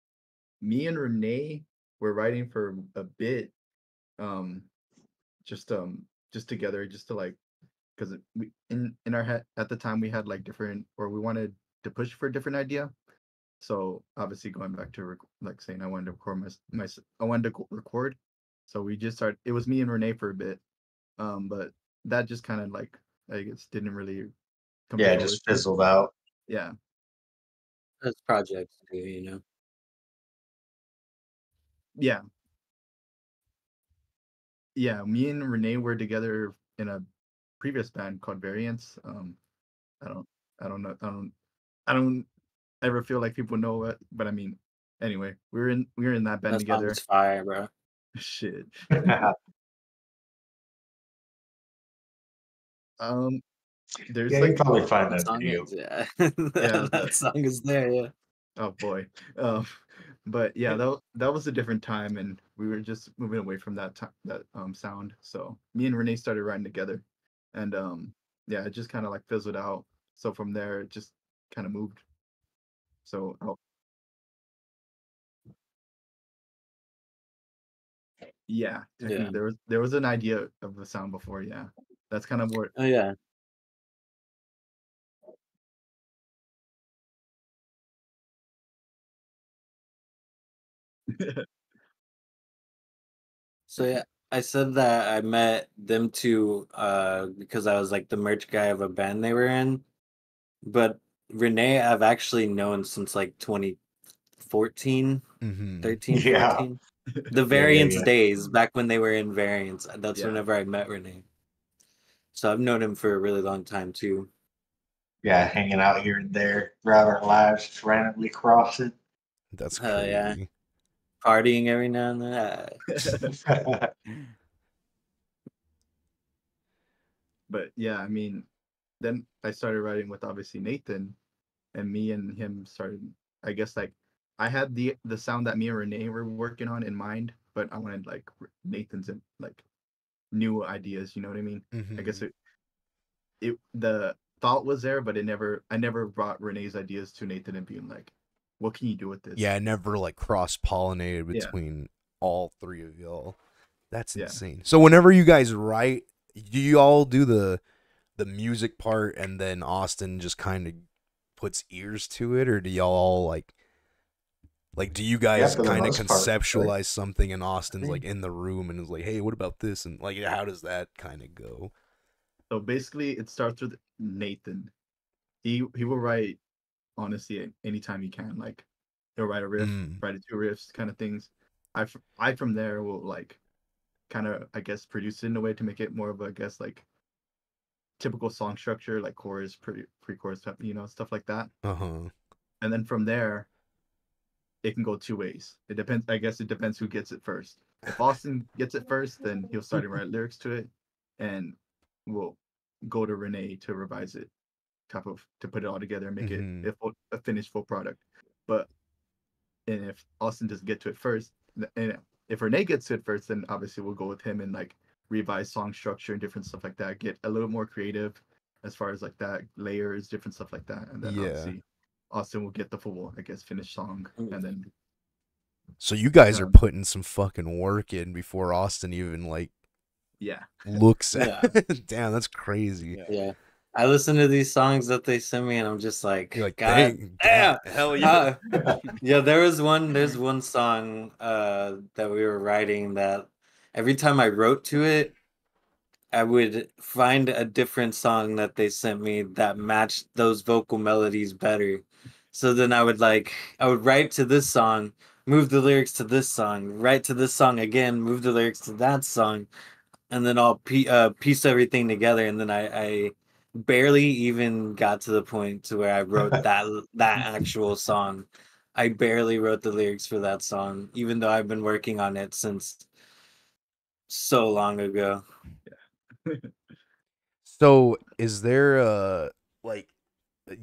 A: me and Renee were writing for a bit, um, just just together, just to like, because we in our head at the time we had like different, or we wanted to push for a different idea. So obviously going back to like saying I wanted to record I wanted to record. So we just started. It was me and Renee for a bit, but that just kind of like I guess didn't really come to
C: Yeah, it just
A: fruition.
C: fizzled out.
A: Yeah,
B: That's projects do, you know.
A: yeah, yeah. Me and Renee were together in a previous band called Variants. I don't, I don't know, I don't ever feel like people know it, but I mean, anyway, we were in that band
B: That
A: together.
B: song's fire, bro.
A: Shit.
C: Yeah,
A: Um, there's
C: you
A: like,
C: probably find
B: That
C: that
B: song
C: video.
B: is, yeah.
A: yeah,
B: That song is there, yeah.
A: oh boy. But yeah, that was a different time, and we were just moving away from that time, that sound. So me and Renee started writing together, and yeah, it just kind of like fizzled out. So from there, it just kind of moved. So oh, yeah,
B: Yeah.
A: technically there was an idea of the sound before. Yeah, that's kind of what.
B: Oh yeah. So yeah, I said that I met them two because I was like the merch guy of a band they were in. But Renee I've actually known since like 2014,
D: Mm-hmm.
B: 13,
C: Yeah,
B: 14. The
C: yeah, yeah,
B: Variants
C: yeah.
B: days back when they were in Variants. That's
A: Yeah.
B: whenever I met Renee. So I've known him for a really long time too.
C: Yeah, hanging out here and there throughout our lives, just randomly crossing.
D: That's
B: Yeah.
D: crazy.
B: Partying every now and then.
A: But yeah, I mean, then I started writing with obviously Nathan, and me and him started. I guess like I had the sound that me and Renee were working on in mind, but I wanted like Nathan's like new ideas. You know what I mean? I guess
D: Mm-hmm.
A: it the thought was there, but it never. I never brought Renee's ideas to Nathan and being like, "What can you do with this?"
D: Yeah, I never like cross pollinated
A: Yeah,
D: between all three of y'all. That's
A: yeah.
D: insane. So whenever you guys write, do you all do the music part and then Austin just kind of puts ears to it, or do y'all all like do you
C: Yeah,
D: guys
C: for the
D: kind of
C: most part, right?
D: conceptualize something and
B: I
D: Austin's like
B: think
D: in the room and is like, "Hey, what about this?" And like how does that kind of go?
A: So basically, it starts with Nathan. He will write honestly anytime he can. Like he'll write a riff,
D: Mm.
A: write two riffs, kind of things. I from there will like kind of I guess produce it in a way to make it more of a I guess like typical song structure, like chorus, pre-chorus, stuff like that.
D: Uh-huh.
A: And then from there, it can go two ways. It depends. I guess it depends who gets it first. If Austin gets it first, then he'll start to write lyrics to it, and we'll go to Renee to revise it. type of to put it all together and make it
D: Mhm.
A: a finished full product. But and if Austin doesn't get to it first, and if Renee gets to it first, then obviously we'll go with him and like revise song structure and different stuff like that. Get a little more creative as far as like that layers, different stuff like that, and then
D: Yeah.
A: obviously Austin will get the full, I guess, finished song, and then
D: So you guys are
A: done.
D: putting some fucking work in before Austin even like
A: Yeah.
D: looks
B: Yeah.
D: at it. Damn, that's crazy.
B: Yeah. I listen to these songs that they send me and I'm just like,
D: You're like,
B: God
D: dang,
B: damn.
D: hell yeah.
B: Yeah, there's one song that we were writing that every time I wrote to it, I would find a different song that they sent me that matched those vocal melodies better. So then I would write to this song, move the lyrics to this song, write to this song again, move the lyrics to that song, and then I'll piece everything together. And then I barely even got to the point to where I wrote that actual song. I barely wrote the lyrics for that song, even though I've been working on it since so long ago.
D: So is there like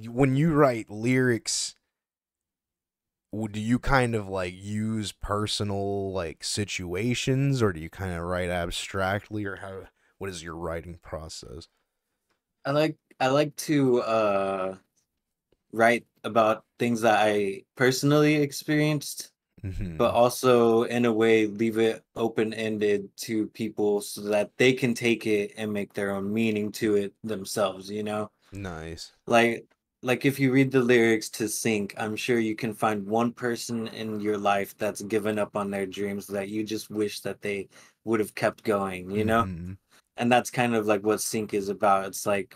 D: when you write lyrics, do you kind of like use personal like situations, or do you kind of write abstractly, or what is your writing process?
B: I like to write about things that I personally experienced, but
D: Mm-hmm.
B: also in a way leave it open-ended to people so that they can take it and make their own meaning to it themselves, you know?
D: Nice.
B: Like like if you read the lyrics to Sync, I'm sure you can find one person in your life that's given up on their dreams that you just wish that they would have kept going, you know?
D: Mm-hmm.
B: And that's kind of like what Sync is about. It's like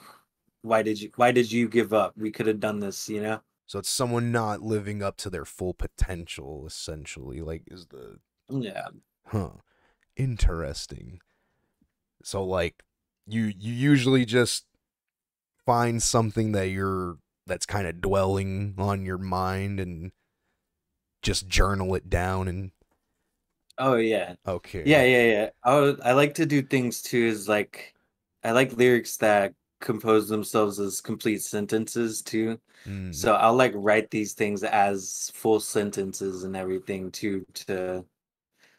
B: why did you give up? We could have done this, you know?
D: So it's someone not living up to their full potential, essentially. Like, is the
B: Yeah.
D: interesting. So like, you usually just find something that's kind of dwelling on your mind and just journal it down and
B: Oh yeah.
D: okay.
B: Yeah. I like to do things too is like I like lyrics that compose themselves as complete sentences too.
D: Mm.
B: So I'll like write these things as full sentences and everything too to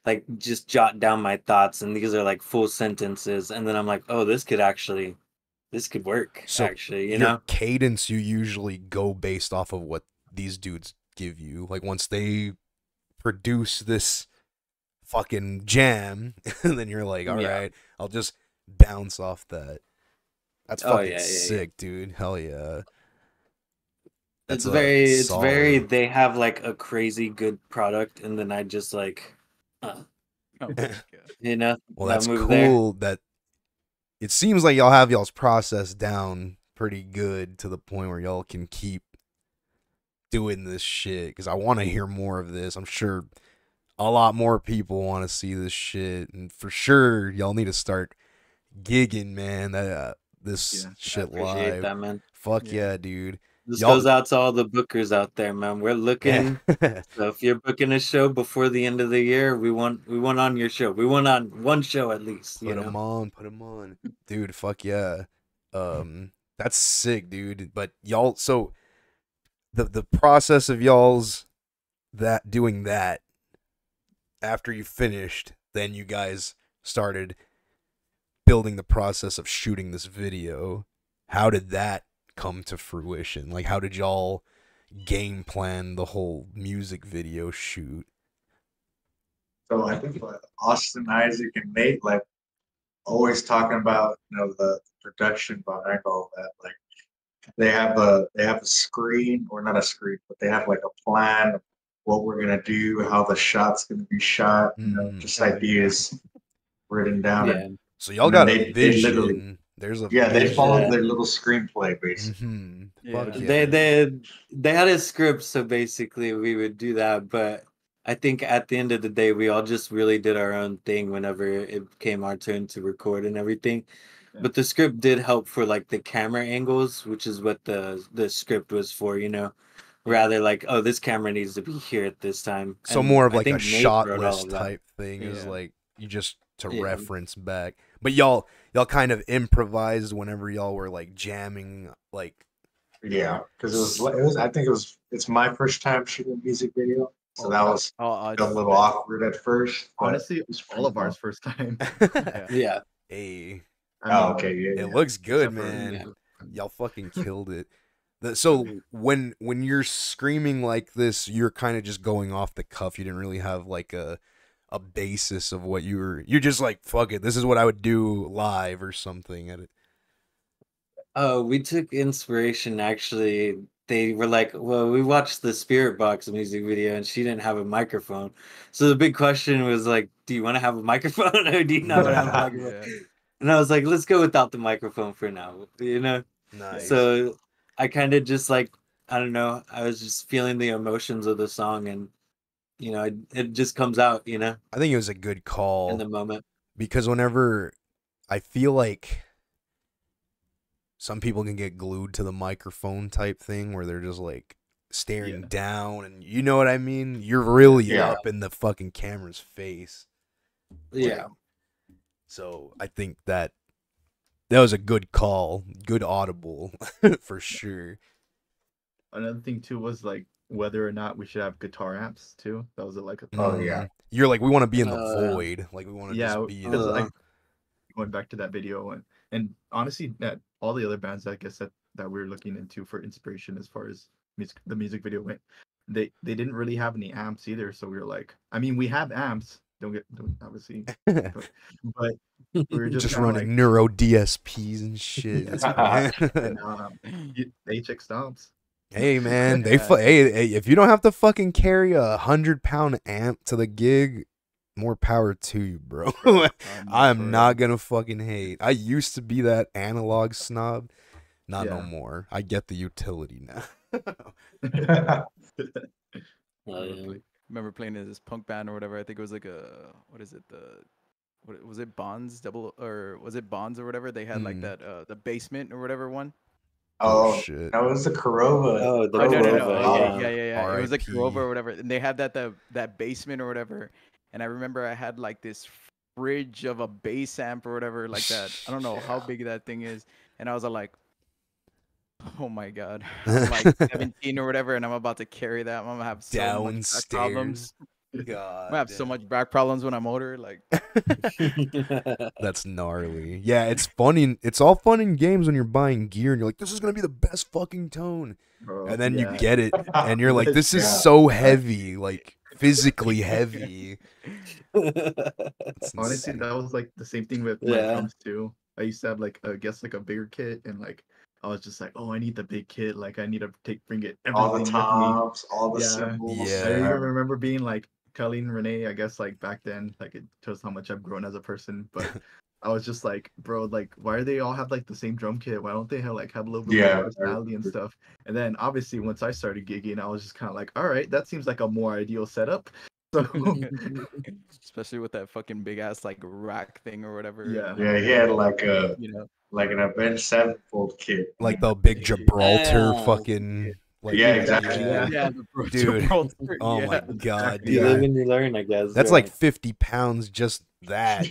B: like just jot down my thoughts and these are like full sentences and then I'm like, "Oh, this could work
D: So
B: actually," you
D: your
B: know?
D: cadence, you usually go based off of what these dudes give you. Like once they produce this fucking jam, then you're like, all
B: Yeah.
D: right, I'll just bounce off that. That's
B: Oh
D: fucking
B: yeah.
D: sick, dude. Hell yeah. That's
B: It's very
D: solid.
B: they have like a crazy good product and then I just like
E: Oh my god.
B: you know,
D: Well,
B: that
D: that's
B: move there.
D: cool that it seems like y'all have y'all's process down pretty good to the point where y'all can keep doing this shit because I want to hear more of this. I'm sure a lot more people want to see this shit, and for sure y'all need to start gigging, man. This
A: Yeah.
B: I
D: shit
B: appreciate
D: live.
B: that, man.
D: Fuck
E: Yeah.
D: yeah, dude.
B: This
D: Y'all,
B: goes out to all the bookers out there, man. We're
D: yeah.
B: looking. So if you're booking a show before the end of the year, we want on your show. We want on one show at least, you
D: Put
B: know.
D: them on, dude. Fuck yeah. That's sick, dude. But y'all, so the process of y'all's that doing that after you finished, then you guys started building the process of shooting this video. How did that come to fruition? Like, how did y'all game plan the whole music video shoot?
C: So I think like Austin, Isaac, and Nate like always talking about the production behind all that. Like they have a screen or not a screen, but they have like a plan of what we're gonna do, how the shot's gonna be shot.
D: Mm-hmm.
C: Just
E: Oh yeah.
C: ideas written down,
B: Yeah.
D: So y'all
C: and then
D: got a
C: they literally
D: vision. There's a
C: they followed
B: Yeah.
C: their
D: vision.
C: little screenplay basically.
D: Mm-hmm.
E: Yeah.
D: Fuck
B: They
D: yeah.
B: they they had a script, so basically we would do that. But I think at the end of the day, we all just really did our own thing whenever it came our turn to record and everything.
A: Yeah.
B: But the script did help for like the camera angles, which is what the script was for, you know.
A: Yeah.
B: Rather like, oh, this camera needs to be here at this time.
D: So
B: And
D: more of
B: I
D: like a
B: think Nate
D: shot
B: wrote all
D: list
B: of that.
D: type thing is
E: Yeah.
D: like you just to
B: Yeah.
D: reference back. But y'all kind of improvised whenever y'all were like jamming like
C: Yeah, because it was. I think it's my first time shooting a music video, so that was
E: Oh,
C: a little awkward at first. But
A: Honestly,
C: it was
A: all
C: pretty
A: of
C: fun.
A: ours first time.
E: yeah.
B: Yeah.
D: Hey,
A: I
C: Oh,
A: mean,
C: okay, yeah,
D: it
C: yeah.
D: looks good,
A: except for
D: man.
B: Yeah.
D: Y'all fucking killed it. So when you're screaming like this, you're kind of just going off the cuff. You didn't really have like a basis of what you're just like, fuck it, this is what I would do live or something at it.
B: Oh, we took inspiration actually. They were like, well, we watched the Spirit Box music video and she didn't have a microphone. So the big question was like, do you want to have a microphone or do you not want to have a microphone?
E: Yeah.
B: And I was like, let's go without the microphone for now, you know?
D: Nice.
B: So I kind of just like, I don't know, I was just feeling the emotions of the song and, you know, it just comes out, you know,
D: I think it was a good
B: in
D: call
B: the moment.
D: because whenever I feel like some people can get glued to the microphone type thing where they're just like staring
A: Yeah.
D: down and you know what I mean? You're really
C: Yeah.
D: up in the fucking camera's face.
B: Yeah.
D: So I think that was a good call, good audible for sure.
A: another thing too was like whether or not we should have guitar amps too. That was like a
C: Oh, yeah.
D: You're like, we want to be in the
B: Uh,
D: void. Like we want to
A: yeah,
D: just be
A: because
D: the
A: like going back to that video and honestly that all the other bands I guess that we're looking into for inspiration as far as the music video went, they didn't really have any amps either. So we were like, I mean, we have amps. Don't obviously, but we were just
D: just
A: kind of like
D: running neuro DSPs and shit. That's
A: and they check stops.
D: Hey man,
E: Yeah.
D: hey, if you don't have to fucking carry 100-pound amp to the gig, more power to you, bro. I'm
A: for
D: not
A: real.
D: gonna fucking hate. I used to be that analog snob, not no
A: Yeah.
D: more. I get the utility now.
E: Remember playing in this punk band or whatever. I think it was like what is it, what was it, Bonds double, or was it Bonds or whatever? They had like that the basement or whatever one.
D: Oh
C: Oh,
D: shit.
C: no, it was the Corova.
B: Oh, the
E: Oh no, no, no.
B: Corova,
E: Yeah. It was like
D: R.I.P.
E: Corova or whatever, and they had that basement or whatever. And I remember I had like this fridge of a bass amp or whatever like that. I don't know how big that thing is, and I was like, oh my god, I'm like 17 or whatever, and I'm about to carry that. I'm gonna have so much back
D: Downstairs.
E: problems.
D: God.
E: I'm gonna have so much back problems when I'm older. Like,
D: That's gnarly. Yeah, it's funny. It's all fun in games when you're buying gear and you're like, this is gonna be the best fucking tone.
A: Bro,
D: And then you
A: yeah.
D: get it and you're like, this is
C: Yeah.
D: so heavy, like physically heavy. It's
A: Honestly,
D: insane.
A: that was like the same thing with my
B: Yeah.
A: drums too. I used to have like I guess like a bigger kit and like I was just like, oh, I need the big kit. Like I need to bring it
C: All the
A: everything with me.
C: tops, all the
A: Yeah.
C: symbols.
D: Yeah.
A: I even remember being like Colleen Renee, I guess like back then, like it shows how much I've grown as a person. But I was just like, bro, like why do they all have like the same drum kit? Why don't they have a little bit
C: Yeah,
A: more personality and stuff? And then obviously once I started gigging, I was just kind of like, all right, that seems like a more ideal setup. So
E: especially with that fucking big ass like rack thing or whatever.
A: Yeah.
C: Yeah, he had like
E: You know.
C: an Avenged Sevenfold kit.
D: Like the big Gibraltar
B: Yeah.
D: fucking like
C: Yeah, exactly.
E: Yeah,
D: Dude.
E: Gibraltar,
D: Oh
E: yeah.
D: my god,
B: You
D: dude.
B: live and you learn, I guess.
D: That's
B: right?
D: like 50 pounds just that.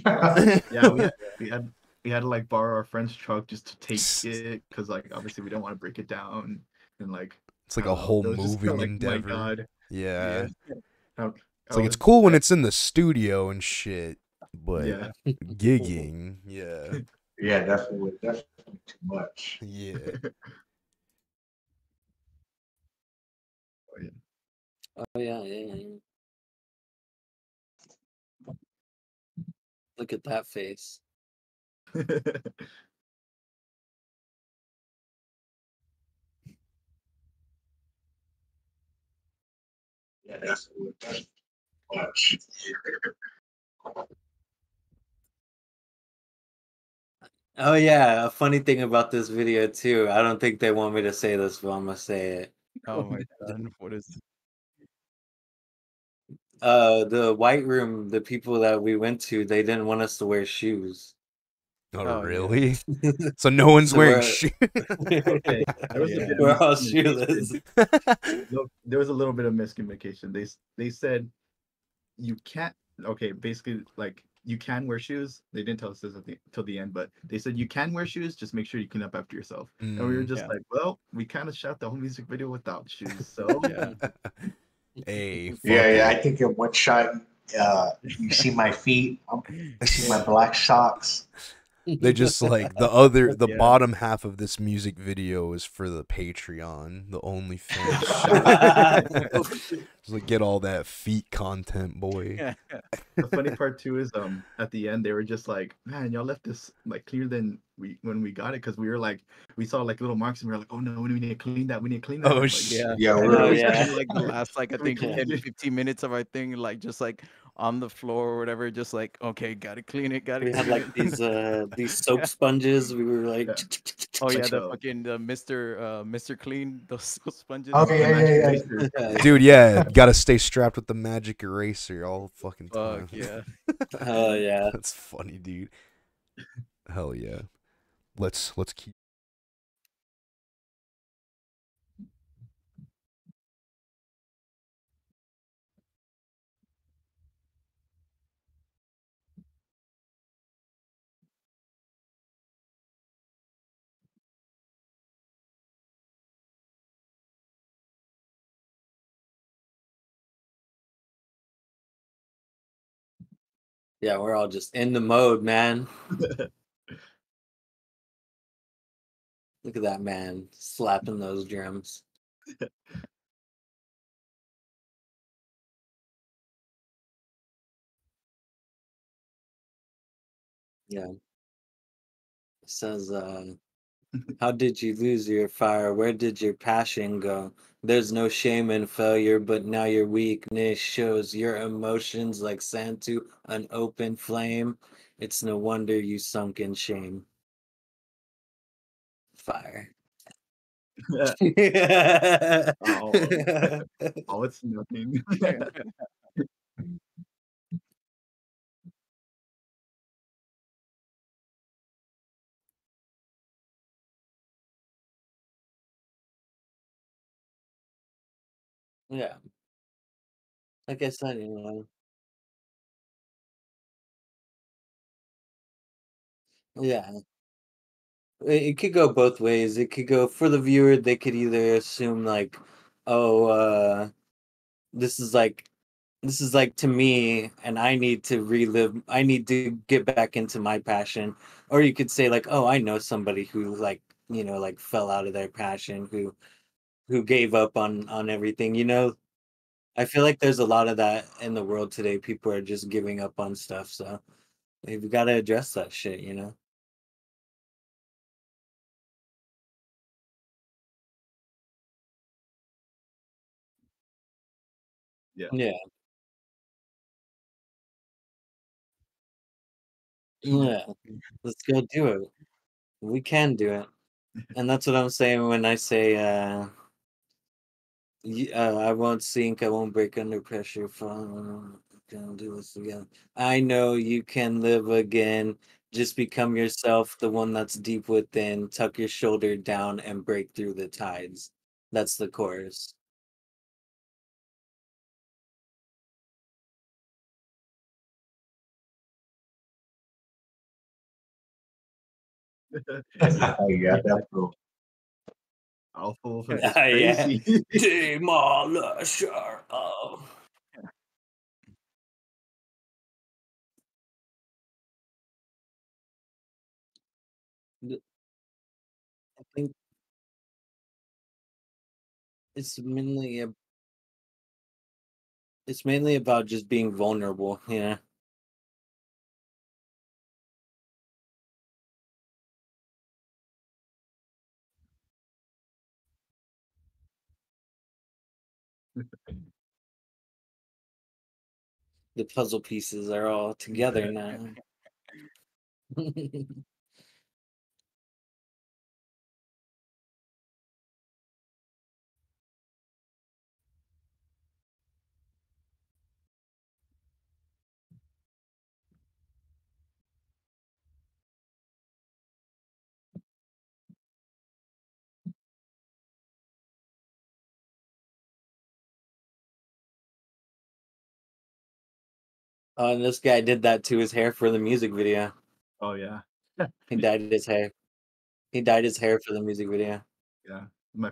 A: Yeah, we had to like borrow our friend's truck just to take it because like obviously we don't want to break it down and like
D: It's like
A: I
D: a
A: don't know,
D: whole
A: it was just
D: moving
A: kinda like,
D: endeavor.
A: My God,
D: Yeah.
A: I
D: It's like it's
A: was-
D: cool when it's in the studio and shit, but
A: yeah.
D: gigging, yeah.
C: Yeah, definitely too much.
D: Yeah.
B: Oh yeah. Look at that face.
C: Yeah, definitely too much.
B: Oh yeah, a funny thing about this video too. I don't think they want me to say this, but I'm gonna say it.
E: Oh my god, what is?
B: The White Room, the people that we went to, they didn't want us to wear shoes.
D: Oh,
E: Oh, yeah.
D: really? So no one's
B: So
D: wearing
B: we're-
D: shoes.
A: Okay, there was a
E: Yeah.
A: bit
B: We're
A: of
B: all
A: miscommunication.
B: shoeless.
A: Look, there was a little bit of miscommunication. They said you can't. Okay, basically like you can wear shoes. They didn't tell us this till the end, but they said you can wear shoes. Just make sure you clean up after yourself. And we were
D: Mm.
A: just
E: Yeah.
A: like, well, we kind of shot the whole music video without shoes, so
E: Yeah.
D: Hey, fuck
C: Yeah. I
D: it.
C: think in one shot, you see my feet, you see my black socks.
D: They just like the
E: Yeah.
D: bottom half of this music video is for the Patreon, the OnlyFans shit. Just like get all that feet content, boy.
E: Yeah.
A: the funny part too is at the end they were just like, man, y'all left this like cleaner than we when we got it, because we were like, we saw like little marks and we were like, oh no, we need to clean that, we need to clean that.
D: Oh
A: Like,
D: shit.
E: Yeah.
C: Yeah,
A: and
E: And
A: then
E: then
B: Oh
E: we
A: we
B: yeah.
E: spent like the last like I
A: we
E: think
A: cleaned
E: 10,
A: it.
E: 15 minutes of our thing like just like on the floor or whatever, just like, okay, gotta clean it, gotta
B: We had
E: clean
B: like
E: it.
B: these soap sponges. We were like,
A: Yeah.
E: Oh yeah,
A: Like
E: the fucking the Mr. Clean, those sponges.
C: Oh
A: the magic
C: yeah.
A: eraser.
D: Dude, yeah, gotta stay strapped with the magic eraser all fucking time.
E: Fuck yeah.
B: oh yeah.
D: That's funny, dude. Hell yeah. Let's keep.
B: Yeah, we're all just in the mode, man. Look at that man slapping those drums. Yeah. It says, how did you lose your fire? Where did your passion go? There's no shame in failure, but now your weakness shows your emotions like sand to an open flame. It's no wonder you sunk in shame. Fire.
A: oh, oh, it's nothing.
B: Yeah. Like I said, you know, yeah. It could go both ways. It could go for the viewer, they could either assume like, oh, this is like this is like to me and I need to relive, I need to get back into my passion. Or you could say like, oh, I know somebody who like, like fell out of their passion, who gave up on everything, I feel like there's a lot of that in the world today. People are just giving up on stuff, so we've got to address that shit.
A: Yeah.
B: Yeah. Yeah. Let's go do it. We can do it. And that's what I'm saying when I say I won't sink, I won't break under pressure. Gonna do this again. I know you can live again. Just become yourself, the one that's deep within. Tuck your shoulder down and break through the tides. That's the chorus.
C: Yeah, definitely.
A: Awful is
B: Yeah.
A: crazy.
B: Demolisher. Oh. I think it's mainly about just being vulnerable. Yeah. The puzzle pieces are all together now. Oh, and this guy did that to his hair for the music video.
A: Oh yeah.
B: He dyed his hair. He dyed his hair for the music video.
A: Yeah. My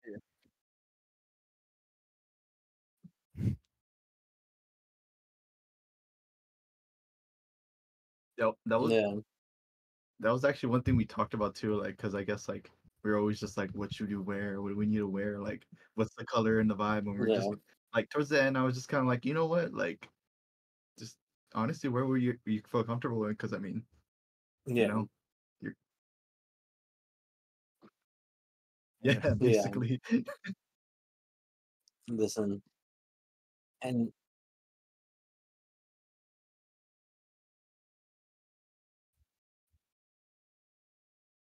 A: yeah. That was
B: Yeah,
A: actually one thing we talked about too, like, because I guess like we are always just like, what should you wear? What do we need to wear? Like, what's the color and the vibe? And we're just
B: yeah,
A: like towards the end, I was just kind of like, you know what? Like, just honestly, where were you feel comfortable in? Because I mean, you
B: yeah,
A: know, you're yeah,
B: yeah.
A: basically.
B: Listen, and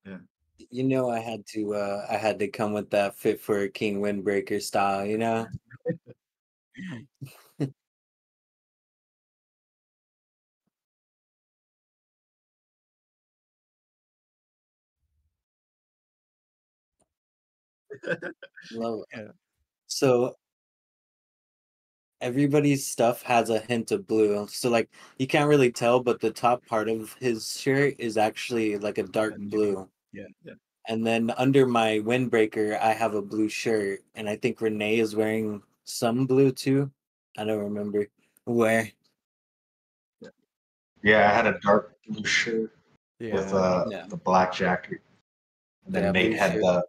A: Yeah.
B: I had to come with that fit for a king windbreaker style, you know? Love it.
E: Yeah.
B: So everybody's stuff has a hint of blue. So like you can't really tell, but the top part of his shirt is actually like a dark
E: And navy.
B: blue.
E: Yeah.
A: Yeah.
B: And then under my windbreaker, I have a blue shirt, and I think Renee is wearing some blue too. I don't remember where.
C: Yeah, I had a dark blue shirt with
E: Yeah.
B: Yeah,
C: the black jacket, and then
B: yeah,
C: Nate
B: blue
C: had
B: shirt.
C: the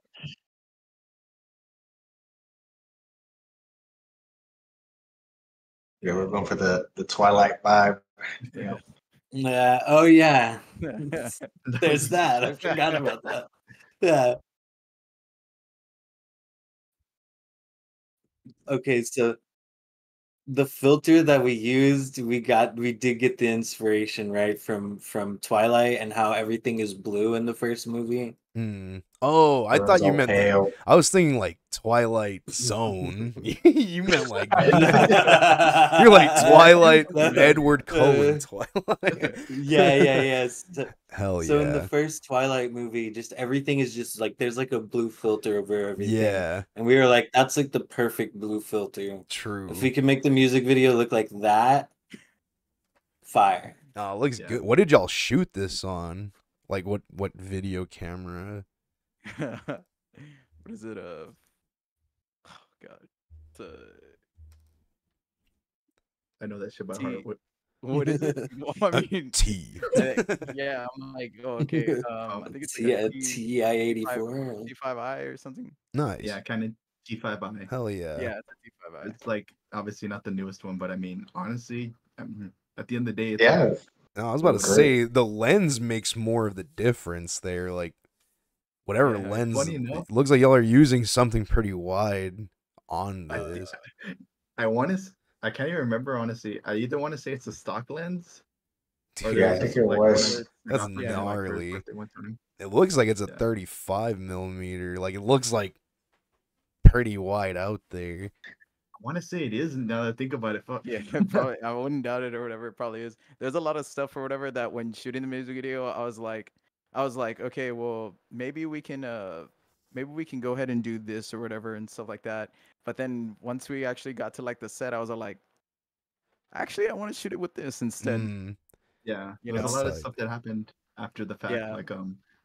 C: yeah. We're going for the Twilight vibe. You
A: Yeah.
C: know,
B: Yeah. Oh yeah.
A: That
B: There's
A: was
B: that. I forgot about that. Yeah. Okay, so the filter that we used, we did get the inspiration right from Twilight and how everything is blue in the first movie.
D: Oh, I thought
C: everyone's
D: you
C: all
D: meant the.
C: pale.
D: I was thinking like Twilight Zone. You meant like
A: yeah.
D: you're like Twilight
B: No,
D: Edward Cullen Twilight.
B: yeah, yeah, yeah.
D: Hell
B: So in the
D: yeah.
B: first Twilight movie, just everything is just like there's like a blue filter over everything.
D: Yeah,
B: And we were like, that's like the perfect blue filter. If we
D: true.
B: could make the music video look like that, fire.
D: Oh, it looks
A: Yeah.
D: good. What did y'all shoot this on? Like what video camera?
E: What is it? Oh God. It's a
A: I know that shit by heart.
E: T. What is it? Well, I mean,
D: T.
E: yeah. I'm like, oh, okay.
A: Oh,
E: I think it's like
B: T
E: a
B: TI
E: T5
B: 84.
E: T5i or something.
D: Nice.
A: yeah, kind of G5i.
D: Hell yeah.
E: Yeah, it's a T5i.
A: It's like obviously not the newest one, but I mean, honestly, at the end of the day, it's like
C: Yeah,
D: No, I was
C: they
D: about
C: were
D: to
C: great.
D: say the lens makes more of the difference there. Like whatever
E: Yeah.
D: lens,
A: funny enough.
D: it looks like y'all are using something pretty wide on
A: I think
D: this.
A: I want to. I can't even remember honestly. I either want to say it's a stock lens or
C: Yeah,
A: there's
C: I think
A: just
C: it
A: like one I
C: was.
D: That's
A: got for
E: Yeah.
A: my first
D: gnarly.
A: birthday one time.
D: It looks like it's a
A: Yeah.
D: 35 millimeter. Like it looks like pretty wide out there.
A: I want to say it is now that I think about it. Fuck.
E: Yeah, probably. I wouldn't doubt it or whatever. It probably is. There's a lot of stuff or whatever that when shooting the music video, I was like, okay, well, maybe we can go ahead and do this or whatever and stuff like that. But then once we actually got to like the set, I was like, actually, I want to shoot it with this instead.
D: Mm,
A: Yeah,
E: You
A: there's a
E: know?
D: that's
A: lot of
D: tight.
A: stuff that happened after the fact.
E: Yeah,
A: Like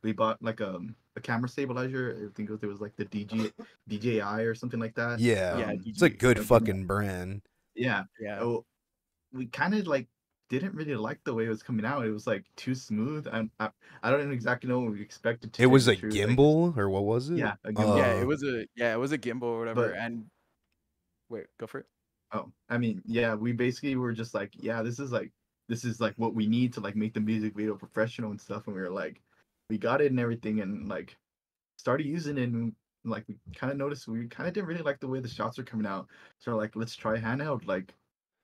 A: we bought like a camera stabilizer. I think it was like the DJI or something like that.
D: Yeah,
E: yeah,
D: it's a
E: DG.
D: good
A: and-
D: fucking brand.
A: yeah.
E: Yeah,
A: Oh, we kind of like didn't really like the way it was coming out. It was like too smooth. I don't even exactly know what we expected to
D: It
A: tell you
D: was
A: the
D: a
A: truth. I just
D: gimbal or what was it?
A: yeah, a gimbal.
E: yeah. It was a gimbal or whatever.
A: But
E: And wait, go for it.
A: oh, I mean, yeah, we basically were just like, yeah, this is like what we need to like make the music video professional and stuff. And we were like, we got it and everything, and like started using it, and like we kind of noticed we kind of didn't really like the way the shots are coming out. So we're like, let's try handheld. Like,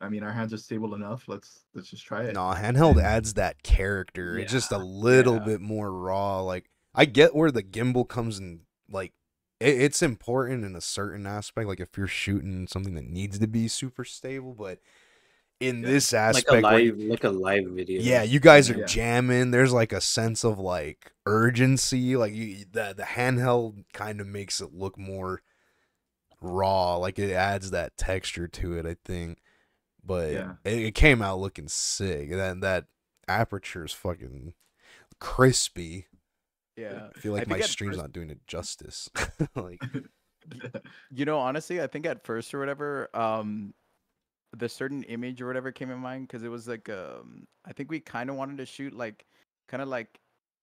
A: I mean, our hands are stable enough. Let's just try it.
D: No, handheld
A: And
D: adds that character. It's just a
A: yeah,
D: little
E: Yeah,
D: bit more raw. Like I get where the gimbal comes in. Like it's important in a certain aspect. Like if you're shooting something that needs to be super stable, but in
A: Yeah.
D: this aspect where
B: like a live video.
D: yeah, you guys are
A: Yeah.
D: jamming. There's like a sense of like urgency. Like the handheld kind of makes it look more raw. Like it adds that texture to it, I think. But
A: Yeah.
D: it came out looking sick. That aperture is fucking crispy.
E: Yeah.
D: I feel
E: I
D: like my
E: think at
D: stream's
E: first,
D: not doing it justice. Like,
E: you know, honestly, I think at first or whatever, the certain image or whatever came in mind because it was like, I think we kind of wanted to shoot like, kind of like,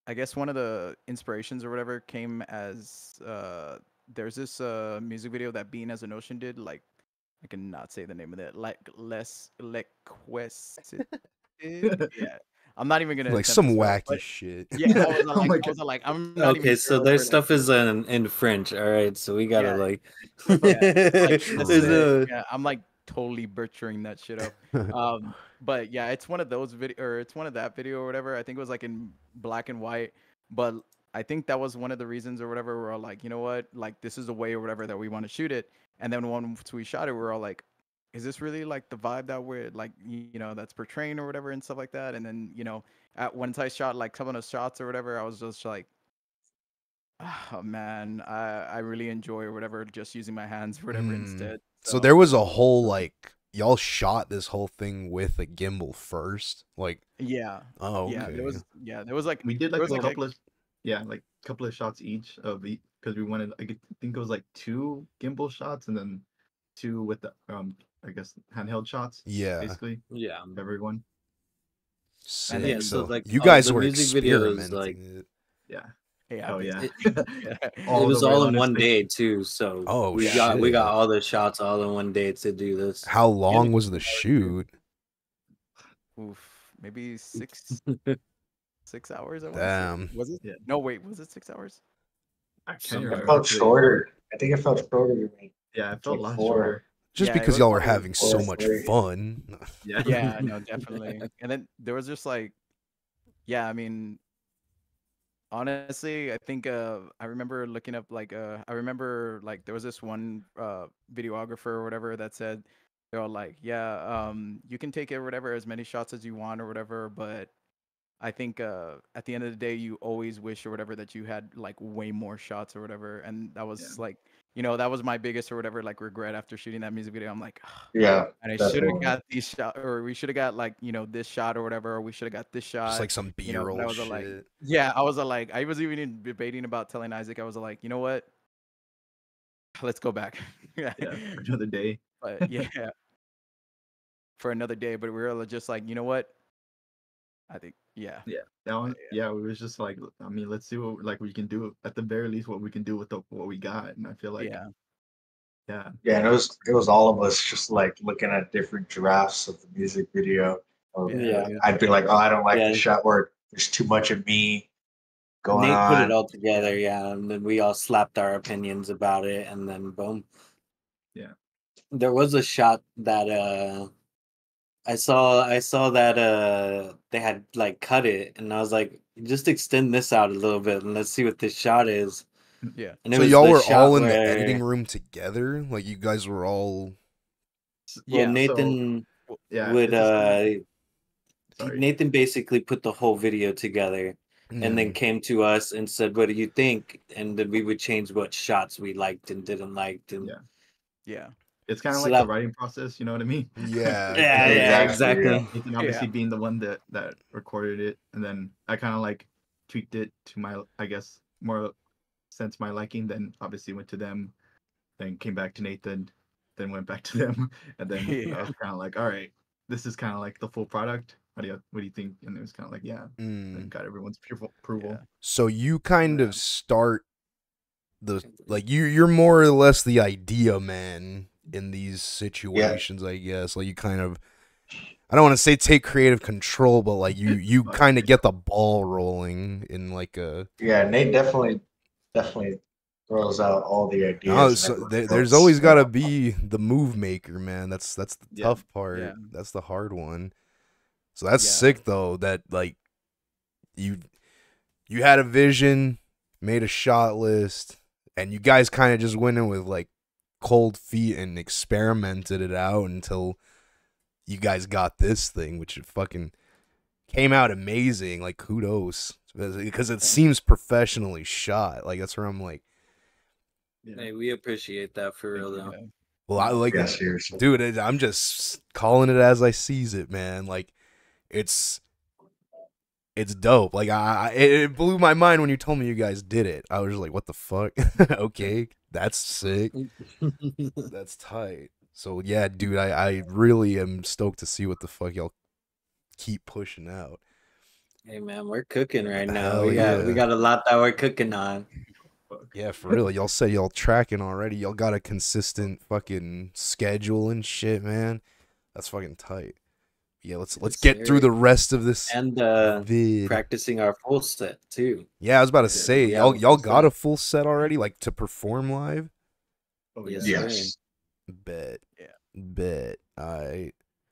E: I guess one of the inspirations or whatever came as, there's this music video that Bean as an Ocean did, like, I cannot say the name of it, like less Lequested. Yeah, I'm not even gonna
D: like
E: attempt
D: some
E: to spell it,
D: wacky
E: but
D: shit.
E: yeah,
A: Oh my
E: I
A: god.
E: was like, I'm not even
B: Okay,
E: sure
B: so
E: or
B: their
E: whatever, like,
B: stuff is in French. All right, so we gotta
E: yeah,
B: like.
E: yeah, it's like
B: There's
E: listen,
B: a
E: yeah, I'm like totally butchering that shit up. But yeah, it's one of those video or it's one of that video or whatever. I think it was like in black and white, but I think that was one of the reasons or whatever. We're all like, you know what, like this is the way or whatever that we want to shoot it. And then once we shot it, we're all like, is this really like the vibe that we're like, you know, that's portraying or whatever and stuff like that. And then you know, at once I shot like some of the shots or whatever, I was just like, oh man, I really enjoy or whatever just using my hands or whatever
D: Mm.
E: instead.
D: So
E: So
D: there was a whole like y'all shot this whole thing with a gimbal first, like
E: yeah,
D: oh
E: yeah,
D: okay,
E: there was like
A: We did
E: there
A: like
E: was
A: a
E: like a,
A: couple of yeah, like a couple of shots each of each because we wanted I think it was like two gimbal shots and then two with the I guess handheld shots
D: yeah,
A: basically
B: yeah,
A: of everyone. And
D: sick.
B: yeah.
A: then
B: So
D: So
B: like
D: you guys
B: the
D: were
B: music video is like
D: experimenting it.
A: yeah.
E: yeah,
A: Oh yeah.
E: basically.
B: it
A: All the
B: was
A: way
B: all in one
A: honestly.
B: day too. So
D: Oh
B: we got
D: shit!
B: all the shots all in one day to do this.
D: How
E: Yeah,
D: long was the shoot?
E: oof, maybe 6 hours. I want to say.
D: Damn.
E: Was it?
A: Yeah.
E: No, wait, was it 6 hours?
A: I can't
B: Some
C: It
A: remember
C: felt
A: actually.
C: shorter. I think it felt shorter to me.
A: Yeah, it felt
C: Like
A: a lot
C: 4.
A: shorter.
D: Just
E: Yeah, it
D: because
E: was
D: y'all were
E: probably
D: having
C: Four
D: so
C: or
D: much
C: 3.
D: fun.
A: Yeah.
E: yeah, no, definitely. And then there was just like, yeah, I mean, honestly, I think I remember looking up like I remember like there was this one videographer or whatever that said they're all like, yeah, you can take it or whatever as many shots as you want or whatever, but I think at the end of the day you always wish or whatever that you had like way more shots or whatever, and that
A: Yeah.
E: was like, you know, that was my biggest or whatever like regret after shooting that music video. I'm like,
C: Yeah,
E: and I should have
C: definitely.
E: got these shot, or we should have got like, you know, this shot or whatever, or we should have got this
D: Just
E: shot,
D: like some
E: you know. But I
D: B-roll
E: was like,
D: shit.
E: yeah, I was like, I was even debating about telling Isaac, I was like, you know what, let's go back. Yeah,
A: Yeah, for another day.
E: but yeah, for another day. But we were just like, you know what, I think, yeah,
A: Yeah, that one. Yeah, we was just like, I mean, let's see what like we can do at the very least what we can do with what we got, and I feel like
E: yeah,
A: yeah,
C: Yeah, and it was all of us just like looking at different drafts of the music video. Or
E: yeah,
B: Yeah,
C: like I'd be like, oh, I don't like
B: yeah.
C: the shot where there's too much of me going
B: Nate put it
C: on.
B: all together, yeah, and then we all slapped our opinions about it, and then boom.
A: yeah,
B: There was a shot that I saw that they had like cut it, and I was like, just extend this out a little bit and let's see what this shot is.
E: yeah,
B: And it
D: So
B: was
D: y'all
B: the
D: were
B: shot
D: all in the
B: where
D: editing room together? Like you guys were all
B: well
E: yeah.
B: Nathan
E: Well,
A: yeah.
B: would
A: It's just kind of sorry.
B: Nathan basically put the whole video together and then
D: Mm.
B: came to us and said, "What do you think?" And then we would change what shots we liked and didn't like. And
A: Yeah,
E: yeah,
A: it's kind of
B: so
A: like the
B: that,
A: writing process. You know what I mean?
D: Yeah,
B: yeah,
A: Because
B: yeah,
C: Exactly. Yeah.
B: exactly.
A: Nathan
E: yeah,
A: obviously being the one that recorded it, and then I kind of like tweaked it to my, I guess, more sense my liking. Then obviously went to them, then came back to Nathan, then went back to them, and then I
E: yeah,
A: was kind of like, all right, this is kind of like the full product. What do you think? And it was kind of like, yeah, and
D: Mm.
A: got everyone's approval.
E: yeah,
D: So you kind
E: yeah,
D: of start the like you're more or less the idea man in these
C: Yeah.
D: situations, I guess. Like you kind of I don't want to say take creative control, but like you
A: But
D: kind of get the ball rolling in like a
C: Yeah, Nate definitely throws out all the
D: oh,
C: ideas and
D: so
C: everyone
D: there's
C: votes.
D: always got to be the move maker, man. That's the
A: yeah,
D: tough
E: yeah,
D: part. That's the hard one. So that's
E: yeah,
D: sick though that like you you had a vision, made a shot list, and you guys kind of just went in with like cold feet and experimented it out until you guys got this thing, which fucking came out amazing. Like, kudos, because it seems professionally shot. Like, that's where I'm like,
B: Hey, we appreciate that for real though.
D: well, I like,
C: Yeah, seriously.
D: dude, I'm just calling it as I sees it, man. Like, it's dope. Like, it blew my mind when you told me you guys did it. I was just like, what the fuck? Okay, that's sick. That's tight. So yeah, dude, I really am stoked to see what the fuck y'all keep pushing out.
B: Hey man, we're cooking right now.
D: Hell
B: We
D: yeah.
B: got a lot that we're cooking on.
D: Yeah, for real. Y'all said y'all tracking already. Y'all got a consistent fucking schedule and shit, man. That's fucking tight. Yeah, let's
B: Yes,
D: get through
B: sir.
D: the rest of this
B: And
D: vid.
B: practicing our full set too.
D: Yeah, I was about to say,
B: we have a
D: y'all
B: full
D: got
B: set.
D: a full set already, like to perform live?
A: Oh
B: Yes,
A: yeah.
B: sir.
C: Yes.
D: Bet.
E: Yeah.
D: Bet.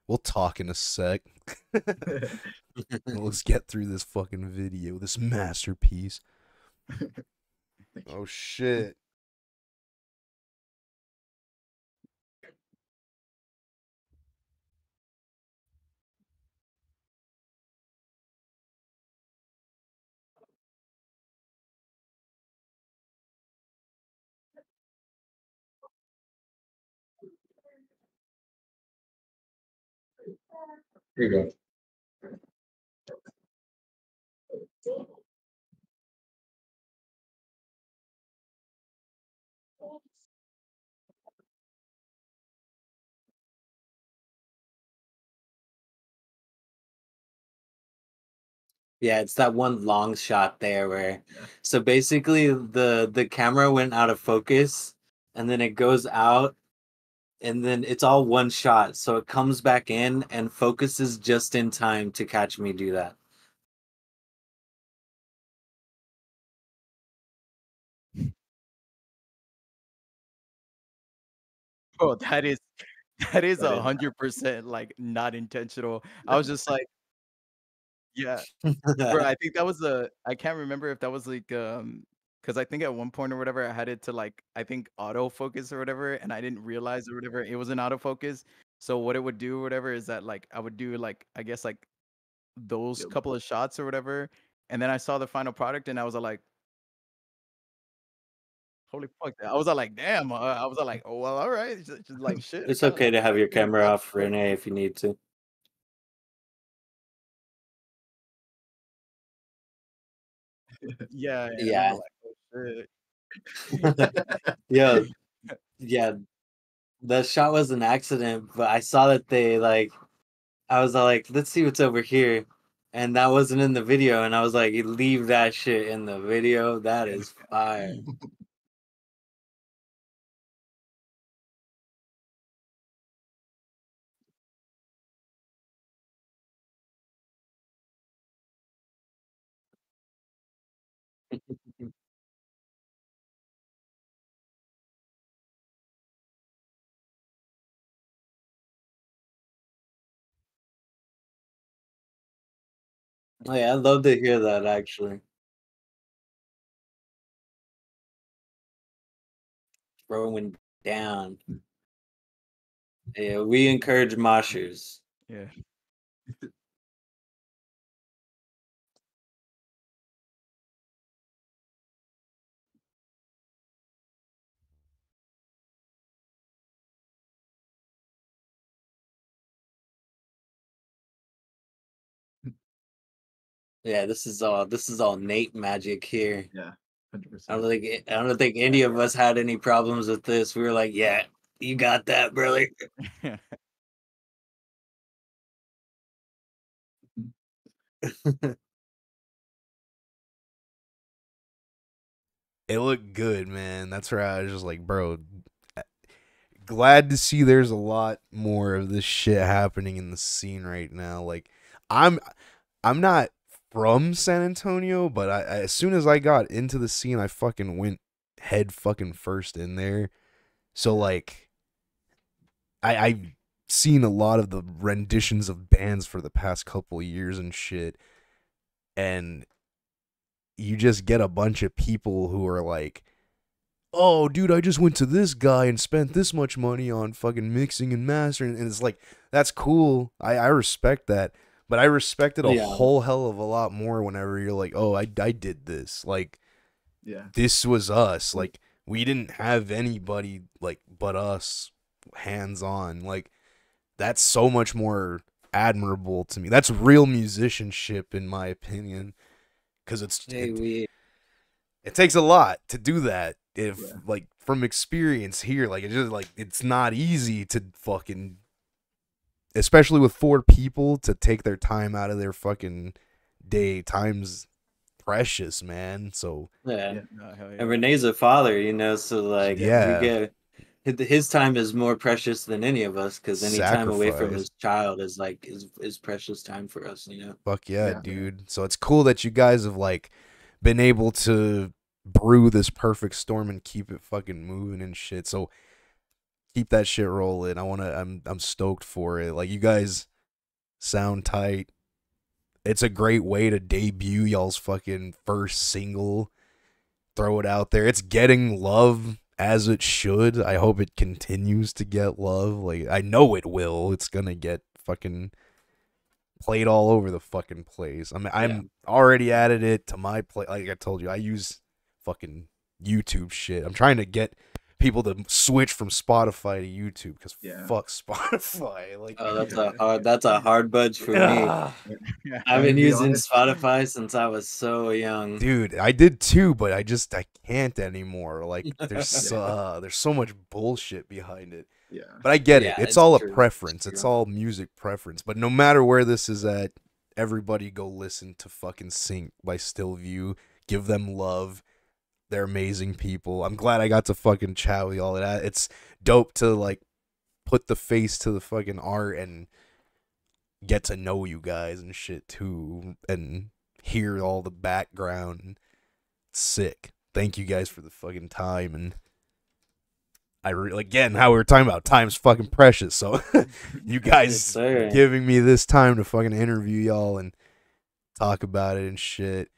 D: We'll talk in a sec. Let's get through this fucking video, this masterpiece. Oh shit.
C: Here you go.
B: Yeah, it's that one long shot there where so basically the camera went out of focus and then it goes out and then it's all one shot. So it comes back in and focuses just in time to catch me do that.
E: Oh, that is
A: That is
E: 100% like not intentional. I was just like, yeah, bro. I think that was I can't remember if that was like because I think at one point or whatever I had it to like I think autofocus or whatever, and I didn't realize or whatever it was an autofocus. So what it would do or whatever is that like I would do like I guess like those
A: Yep.
E: couple of shots or whatever, and then I saw the final product and I was like, holy fuck! I was like, damn. I was like, oh well, all right, just like shit.
B: It's okay to have your camera off, Renee, if you need to.
E: Yeah, and I'm
B: Yeah.
E: like, oh shit.
B: Yeah, yeah. The shot was an accident, but I saw that they like I was like, let's see what's over here. And that wasn't in the video. And I was like, leave that shit in the video. That is fire. Oh, yeah, I'd love to hear that actually. Throwing down. Yeah, we encourage moshers.
E: Yeah.
B: Yeah, this is all Nate magic here.
A: Yeah.
B: I
A: 100%.
B: don't think any of us had any problems with this. We were like, yeah, you got that, brother.
D: It looked good, man. That's where I was just like, bro, glad to see there's a lot more of this shit happening in the scene right now. Like, I'm not from San Antonio, but as soon as I got into the scene, I fucking went head fucking first in there. So like, I've seen a lot of the renditions of bands for the past couple of years and shit, and you just get a bunch of people who are like, oh, dude, I just went to this guy and spent this much money on fucking mixing and mastering. And it's like, that's cool. I respect that. But I respect it a whole hell of a lot more whenever you're like, oh, I did this. Like,
A: Yeah.
D: this was us. Like, we didn't have anybody, like, but us hands on. Like, that's so much more admirable to me. That's real musicianship, in my opinion. Because it takes a lot to do that. If like from experience here, like it's just like it's not easy to fucking, especially with 4 people, to take their time out of their fucking day. Time's precious, man. So
B: and Renee's a father, you know, so like we get his time is more precious than any of us, because any time away from his child is like is precious time for us, you know.
D: Fuck yeah, dude. So it's cool that you guys have like been able to brew this perfect storm and keep it fucking moving and shit. So keep that shit rolling. I'm stoked for it. Like, you guys sound tight. It's a great way to debut y'all's fucking first single. Throw it out there. It's getting love as it should. I hope it continues to get love. Like, I know it will. It's gonna get fucking played all over the fucking place. I mean, I'm already added it to my play. Like I told you, I use fucking YouTube shit. I'm trying to get people to switch from Spotify to YouTube, because fuck Spotify. Like,
B: that's a hard budge for me. I've been using Spotify since I was so young,
D: dude. I did too, but I can't anymore. Like, there's so much bullshit behind it.
A: Yeah,
D: but I get it. It's all a preference. It's all music preference. But no matter where this is at, everybody go listen to fucking Sync by Stillview. Give them love. They're amazing people. I'm glad I got to fucking chat with y'all. It's dope to like put the face to the fucking art and get to know you guys and shit too, and hear all the background. It's sick. Thank you guys for the fucking time. And again, how we were talking about, time's fucking precious. So you guys giving me this time to fucking interview y'all and talk about it and shit.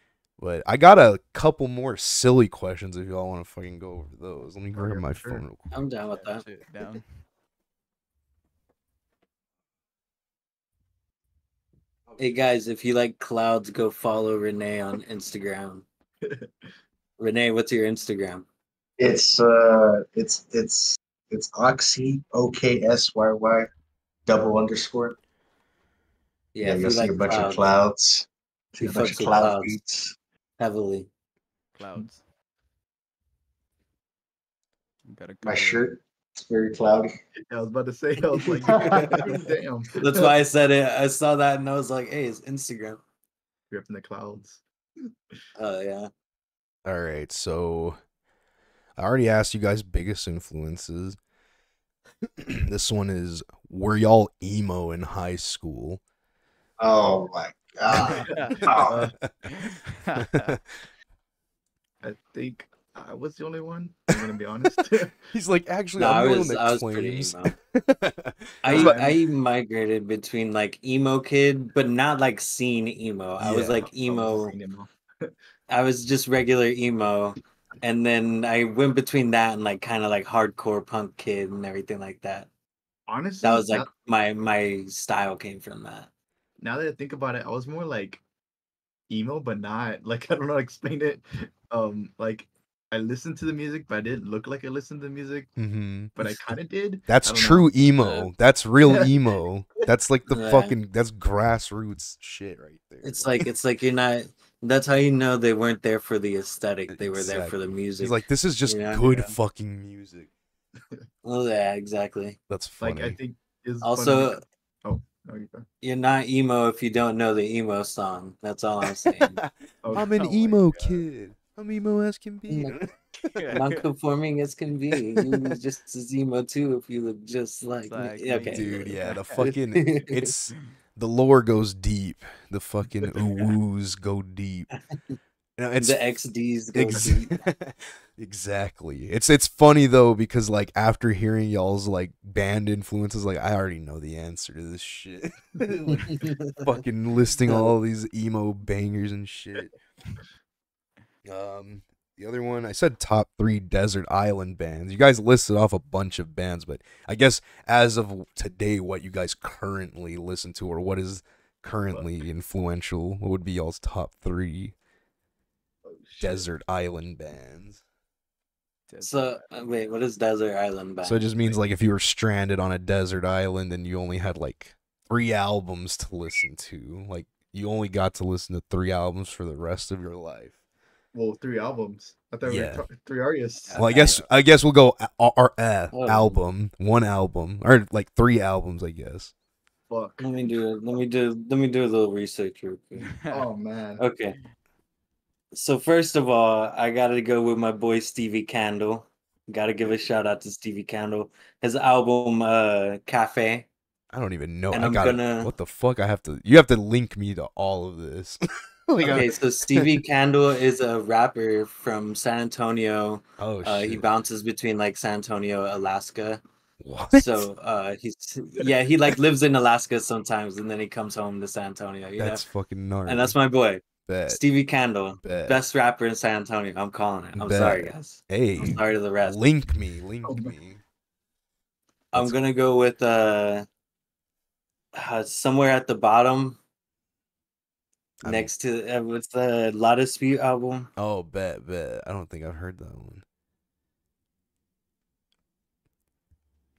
D: But I got a couple more silly questions if y'all want to fucking go over those. Let me grab my phone real quick.
B: I'm down with that.
E: Down.
B: Hey guys, if you like clouds, go follow Renee on Instagram. Renee, what's your Instagram?
C: It's Oxy, OKSYY _.
B: Yeah,
C: you'll see
B: like
C: a bunch of clouds. See a bunch of cloud beats.
B: Heavily.
E: Clouds.
C: My shirt, it's very cloudy.
A: I was about to say, I was like, damn.
B: That's why I said it. I saw that and I was like, hey, it's Instagram.
A: You're up in the clouds.
B: Oh, yeah.
D: All right, so I already asked you guys biggest influences. This one is, were y'all emo in high school?
C: Oh my god.
A: I think I was the only one. I'm gonna be honest.
D: He's like, actually,
B: no,
D: I
B: was pretty emo. I migrated between like emo kid, but not like scene emo. I was like emo. I was just regular emo, and then I went between that and like kind of like hardcore punk kid and everything like that.
A: Honestly,
B: that was like my style came from that.
A: Now that I think about it, I was more like emo, but not like, I don't know how to explain it. Like, I listened to the music, but I didn't look like I listened to the music. But I kind of did.
D: That's true emo. That's real emo. That's like the fucking, that's grassroots shit right there.
B: It's like you're not. That's how you know they weren't there for the aesthetic. They were there for the music.
D: He's like, this is just good fucking music.
B: Well, yeah, exactly.
D: That's funny.
A: Like, I think is
B: also.
A: Funny. Oh. No,
B: you're not emo if you don't know the emo song. That's all I'm saying.
D: I'm an emo kid. I'm emo as can be.
B: Non-conforming as can be. You're just as emo too if you look just like me. Okay,
D: dude. Yeah, the fucking it's the lore goes deep. The fucking oohs go deep.
B: It's the XDs go deep.
D: Exactly. It's funny though, because like after hearing y'all's like band influences, like I already know the answer to this shit. Like, fucking listing all these emo bangers and shit. The other one, I said top 3 desert island bands. You guys listed off a bunch of bands, but I guess as of today, what you guys currently listen to, or what is currently influential, what would be y'all's top 3 desert island bands?
B: So wait, what is desert island band?
D: So it just means like if you were stranded on a desert island and you only had like 3 albums to listen to, like you only got to listen to 3 albums for the rest of your life.
A: Well, 3 albums. I thought we were 3 artists.
D: Well, I guess we'll go album, 1 album, or like 3 albums, I guess.
A: Fuck.
B: Let me do a little research real quick.
A: Oh man.
B: Okay. So first of all, I gotta go with my boy Stevie Candle. Gotta give a shout out to Stevie Candle. His album Cafe.
D: I don't even know.
B: And
D: what the fuck? You have to link me to all of this.
B: Okay, so Stevie Candle is a rapper from San Antonio.
D: Oh shit.
B: He bounces between like San Antonio, Alaska.
D: What?
B: So he like lives in Alaska sometimes and then he comes home to San Antonio.
D: That's fucking gnarly.
B: And that's my boy.
D: Bet.
B: Stevie Candle.
D: Bet.
B: Best rapper in San Antonio. I'm calling it. I'm sorry, guys.
D: Hey.
B: I'm sorry to the rest.
D: Link me.
B: I'm gonna go with somewhere at the bottom. Next to what's the La Dispute album?
D: Oh, bet. I don't think I've heard that one.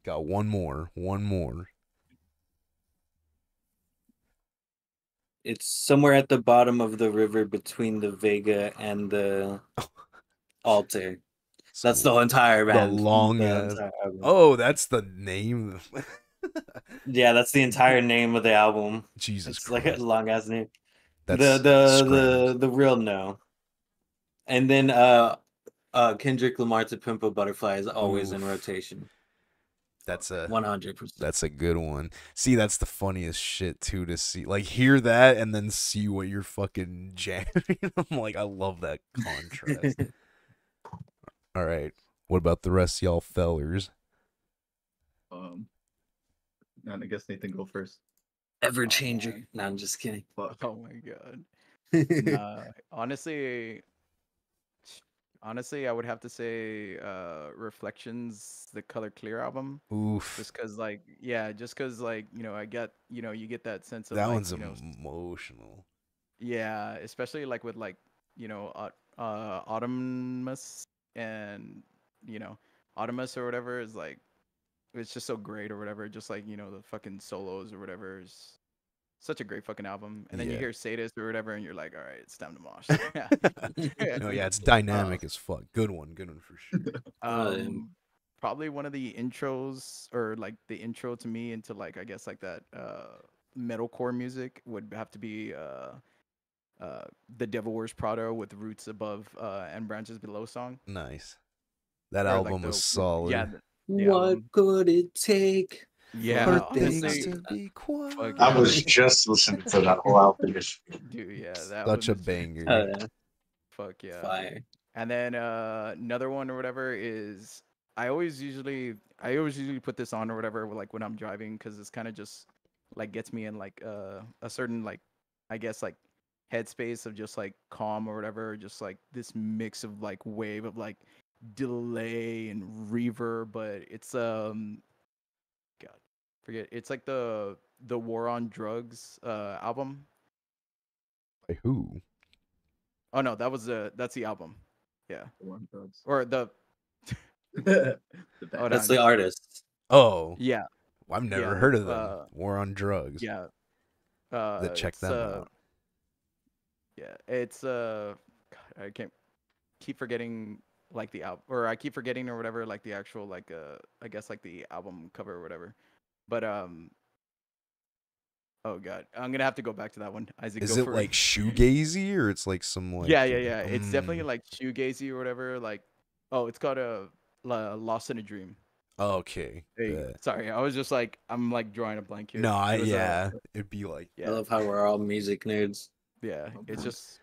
D: Got one more.
B: It's somewhere at the bottom of the river between the Vega and the Altar. That's the entire band.
D: The long Oh, that's the name.
B: Yeah, that's the entire name of the album.
D: Jesus
B: Christ.
D: Christ.
B: Like a long ass name.
D: That's
B: the real no. And then Kendrick Lamar to Pimp a Butterfly is always in rotation.
D: That's a
B: 100%.
D: That's a good one. See, that's the funniest shit too, to see, like, hear that and then see what you're fucking jamming. I'm like, I love that contrast. All right, what about the rest of y'all fellers?
A: I guess Nathan go first.
B: Ever changer. No, I'm just kidding.
A: Fuck.
E: Oh my god. Honestly, I would have to say Reflections, the Color Clear album.
D: Oof.
E: Just cause like I get you get that sense of
D: that
E: like,
D: one's emotional.
E: Yeah, especially like with like Autumnus and Autumnus or whatever is like, it's just so great or whatever. Just like the fucking solos or whatever is such a great fucking album. And then you hear Sadist or whatever, and you're like, all right, it's time to mosh.
D: No, yeah, it's dynamic as fuck. Good one for sure.
E: Probably one of the intros, or like the intro to me into like, I guess like that metalcore music would have to be The Devil Wears Prada with Roots Above and Branches Below song.
D: Nice. That album was solid.
E: Yeah.
B: What could it take?
E: Yeah,
D: things to be quiet.
C: I was just listening to that whole album.
E: Dude, yeah, that
D: such a
E: was
D: banger.
E: Fuck yeah.
B: Fire.
E: And then another one or whatever is I always usually put this on or whatever like when I'm driving, because it's kind of just like gets me in like a certain like, I guess like headspace of just like calm or whatever, just like this mix of like wave of like delay and reverb, but it's it's like the War on Drugs album.
D: By who?
E: Oh no, that's the album. Yeah.
A: War on Drugs.
E: Or the
B: That's the artist.
D: Oh.
E: Yeah.
D: I've never heard of them. War on Drugs.
E: Yeah.
D: Check them out.
E: Yeah, it's God, I can't keep forgetting like the album, or I keep forgetting or whatever, like the actual like I guess like the album cover or whatever. But oh god, I'm gonna have to go back to that one. Isaac,
D: is
E: go
D: it
E: for
D: like shoegazy, or it's like some like
E: yeah. It's definitely like shoegazy or whatever. Like, oh, it's called Lost in a Dream.
D: Okay.
E: Sorry, I was just like, I'm like drawing a blank here.
D: No, it'd be like.
B: I love how we're all music nerds.
E: Yeah, it's just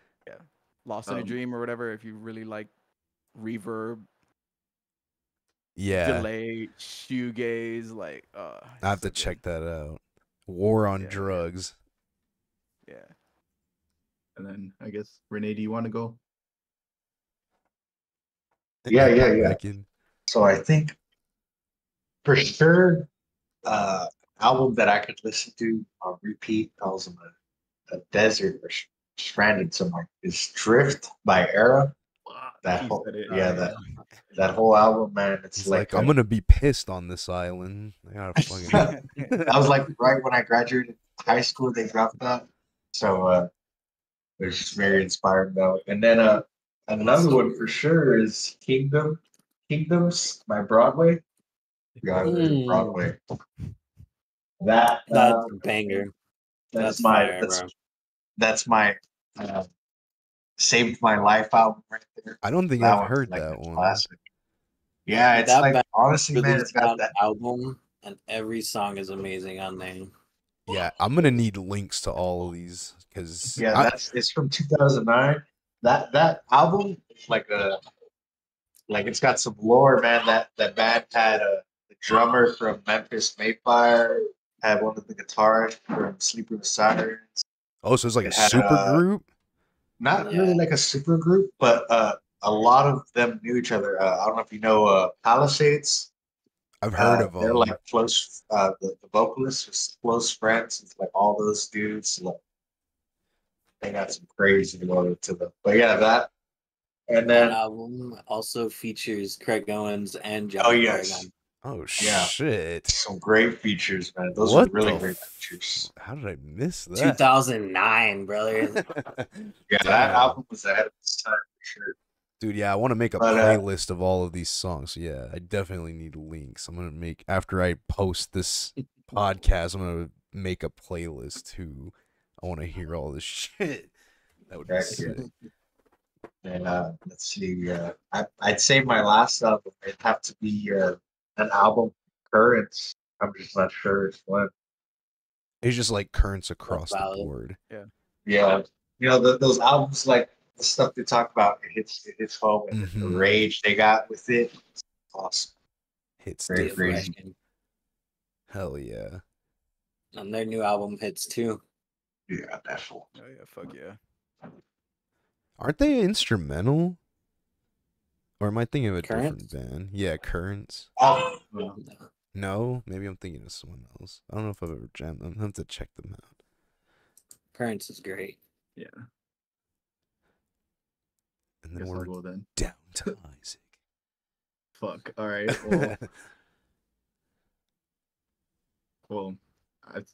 E: Lost in a Dream or whatever. If you really like reverb, delay, shoegaze, like
D: I have to check that out. War on Drugs.
E: Yeah.
A: And then I guess Renee, do you want to go?
C: Yeah, yeah,
D: I
C: yeah.
D: reckon.
C: So I think for sure, album that I could listen to on repeat, I was in a desert or stranded somewhere, is Drift by Era. That
A: He
C: whole
A: said it.
C: yeah,
A: Yeah.
C: that whole album, man, it's
D: He's
C: like
D: like, I'm gonna be pissed on this island. I gotta fucking.
C: that was like right when I graduated high school, they dropped that. So it was just very inspiring though. And then another one for sure is Kingdoms by Broadway. Yeah, Broadway. That
B: That's a banger.
C: that's
B: That's
C: my
B: fire, bro.
C: that's my uh, saved my life album right there.
D: I don't think
C: That
D: I've
C: one's
D: heard
C: like
D: that
C: a
D: one.
C: classic. Yeah, it's
B: That
C: like
B: band
C: honestly, man, it's
B: released
C: got
B: that
C: that.
B: album, and every song is amazing on there.
D: Yeah, I'm gonna need links to all of these because
C: Yeah, it's from 2009. That album is like it's got some lore, man. That band had the drummer from Memphis Mayfire, had one of the guitarists from Sleeper with Sirens.
D: oh, so it's like a
C: It had
D: super group.
C: not
B: Yeah.
C: really like a super group, but a lot of them knew each other. I don't know if you know Palisades.
D: I've heard of
C: They're
D: them.
C: like close. The vocalist was close friends with like all those dudes. Like, they got some crazy loyalty to them. But yeah, that and
B: That
C: then
B: album also features Craig Owens and
C: oh
B: Johnny
C: yes,
B: Oregon.
D: Oh
C: yeah,
D: shit!
C: some great features, man. Those are
D: What
C: really
D: the?
C: great features.
D: How did I miss that?
B: 2009, brother.
C: Yeah, that
D: Damn.
C: album was ahead of its time for sure.
D: Dude, yeah, I want to make a
C: But,
D: playlist of all of these songs. So yeah, I definitely need links. I'm gonna make after I post this podcast. I'm gonna make a playlist too. I want to hear all this shit. That would be
C: Heck
D: sick.
C: And let's see, I'd say my last album it'd have to be an album Currents. I'm just not sure it's what.
D: It's just like currents across the
B: valid.
D: board.
C: Yeah, those albums like the stuff they talk about. It hits home and the
D: Mhm.
C: rage they got with it. Awesome.
D: Hits
C: Very
D: different.
C: crazy.
B: Refreshing.
D: Hell yeah.
B: And their new album hits too.
C: Yeah, definitely.
E: Oh yeah, fuck yeah.
D: Aren't they instrumental? Or am I thinking of a
B: Currents?
D: different band? Yeah, Currents.
C: Oh,
D: No, maybe I'm thinking of someone else. I don't know if I've ever jammed them. I have to check them out.
B: Currents is great.
A: Yeah.
D: And then
A: Guess I'll
D: we're
A: go then.
D: down to Isaac.
A: Fuck. All right. Well, well,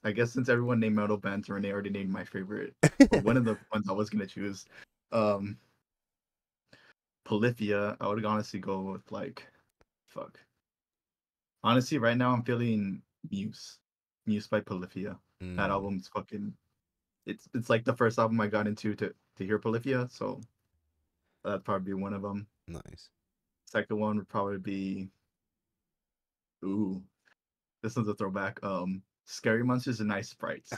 A: I guess since everyone named metal bands, Renee already named my favorite, or one of the ones I was gonna choose. Polyphia. I would honestly go with like, fuck. Honestly, right now I'm feeling Muse. Muse by Polyphia. That album's fucking. It's like the first album I got into to hear Polyphia, so that'd probably be one of them.
D: Nice.
A: Second one would probably be. Ooh, this one's a throwback. Scary Monsters and Nice Sprites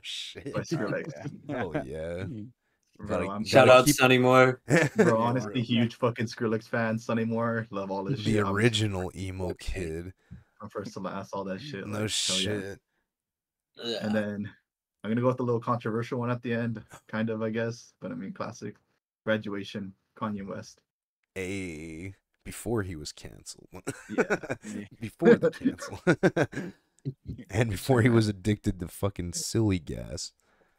D: Shit.
A: by Skrillex.
D: Oh yeah.
A: Bro, I'm
B: Shout
D: Gotta
B: out
D: keep-
B: Sonny Moore.
A: bro, honestly, huge fucking Skrillex fan. Sonny Moore, love all this shit.
D: The
A: I was
D: original emo kid.
A: from first to last, all that shit.
D: No
A: like, hell
D: shit.
A: Yeah. And then I'm gonna go with a little controversial one at the end, kind of, I guess. But I mean, classic. Graduation, Kanye West.
D: A before he was canceled.
A: Yeah.
D: Before the cancel. And before he was addicted to fucking silly gas.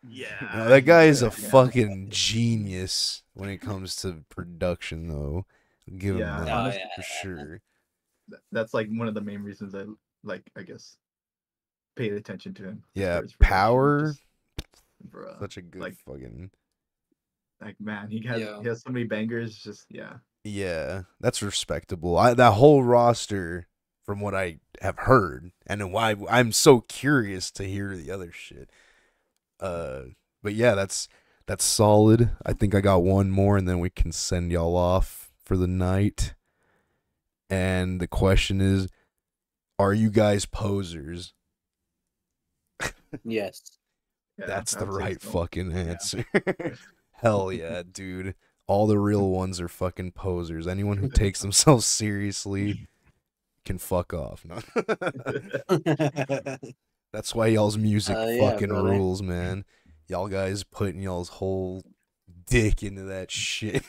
A: Yeah.
D: No, that guy is a
A: Yeah.
D: fucking genius when it comes to production, though. I'll give him
A: Yeah,
D: that
A: honestly,
D: for sure.
A: That's like one of the main reasons I like, I guess, paid attention to him. as
D: Yeah,
A: far as production,
D: Power.
A: just, bruh,
D: Such a good
A: like,
D: fucking.
A: like man, he has
B: Yeah.
A: he has so many bangers. Just yeah.
D: Yeah, that's respectable. That whole roster, from what I have heard, and why I'm so curious to hear the other shit. But yeah, that's solid. I think I got one more, and then we can send y'all off for the night. And the question is, are you guys posers?
B: Yes.
A: Yeah,
D: That's
A: I
D: the
A: would say
D: right
A: so.
D: fucking answer. Hell yeah, dude. All the real ones are fucking posers. Anyone who takes themselves seriously can fuck off. No. That's why y'all's music
B: Yeah,
D: fucking
B: brother.
D: rules, man. Y'all guys putting y'all's whole dick into that shit.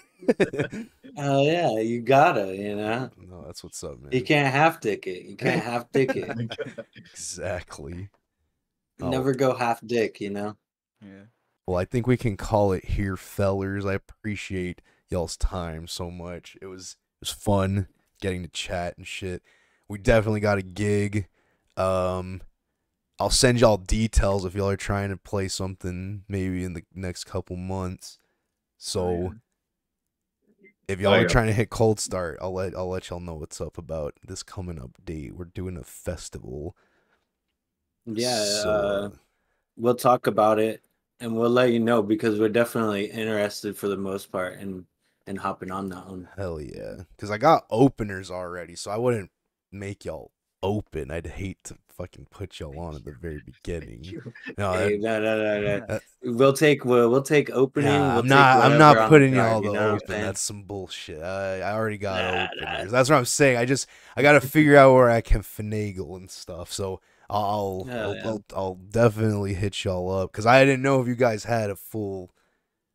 B: Oh yeah, you gotta, you know.
D: No, that's what's up, man.
B: You can't half dick it. You can't half dick it.
D: Exactly.
B: Never go half dick, you know.
E: Yeah.
D: Well, I think we can call it here, fellers. I appreciate y'all's time so much. It was fun getting to chat and shit. We definitely got a gig. I'll send y'all details if y'all are trying to play something maybe in the next couple months. So if y'all are trying to hit Cold Start, I'll let y'all know what's up about this coming up date. We're doing a festival.
B: Yeah,
D: So,
B: we'll talk about it and we'll let you know because we're definitely interested for the most part in hopping on that one.
D: hell yeah. Because I got openers already, so I wouldn't make y'all open. I'd hate to fucking put y'all on at the very beginning. No,
B: Hey, no. We'll take opening.
D: Nah,
B: we'll
D: I'm not
B: on
D: putting
B: the card,
D: y'all
B: you
D: to
B: know what I'm
D: open.
B: saying?
D: That's some bullshit. I already got openers. That's what I'm saying. I got to figure out where I can finagle and stuff. So I'll definitely hit y'all up because I didn't know if you guys had a full,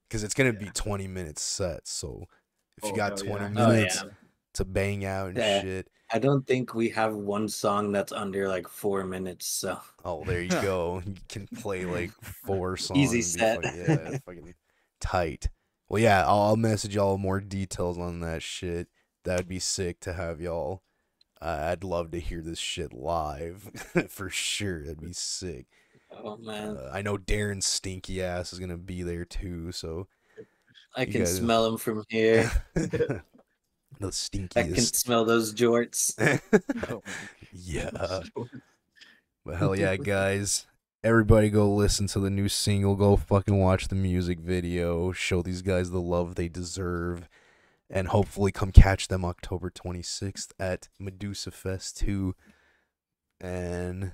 D: because it's gonna be 20 minutes set. So if you got 20 minutes to bang out and shit.
B: I don't think we have one song that's under like 4 minutes. So
D: there you go. You can play like 4 songs.
B: Easy
D: and be
B: set.
D: fucking, fucking tight. Well, yeah, I'll message y'all more details on that shit. That'd be sick to have y'all. I'd love to hear this shit live for sure. That'd be sick.
B: Oh man,
D: I know Darren's stinky ass is gonna be there too. So
B: I can smell him from here.
D: The stinkiest.
B: I can smell those jorts.
D: Yeah. But hell yeah, guys. Everybody go listen to the new single. Go fucking watch the music video. Show these guys the love they deserve. And hopefully come catch them October 26th at Medusa Fest 2. And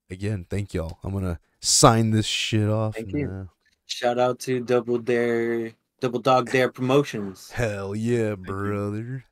D: again, thank y'all. I'm going to sign this shit off.
B: Thank you. Shout out to Double Dog Dare Promotions.
D: Hell yeah, brother.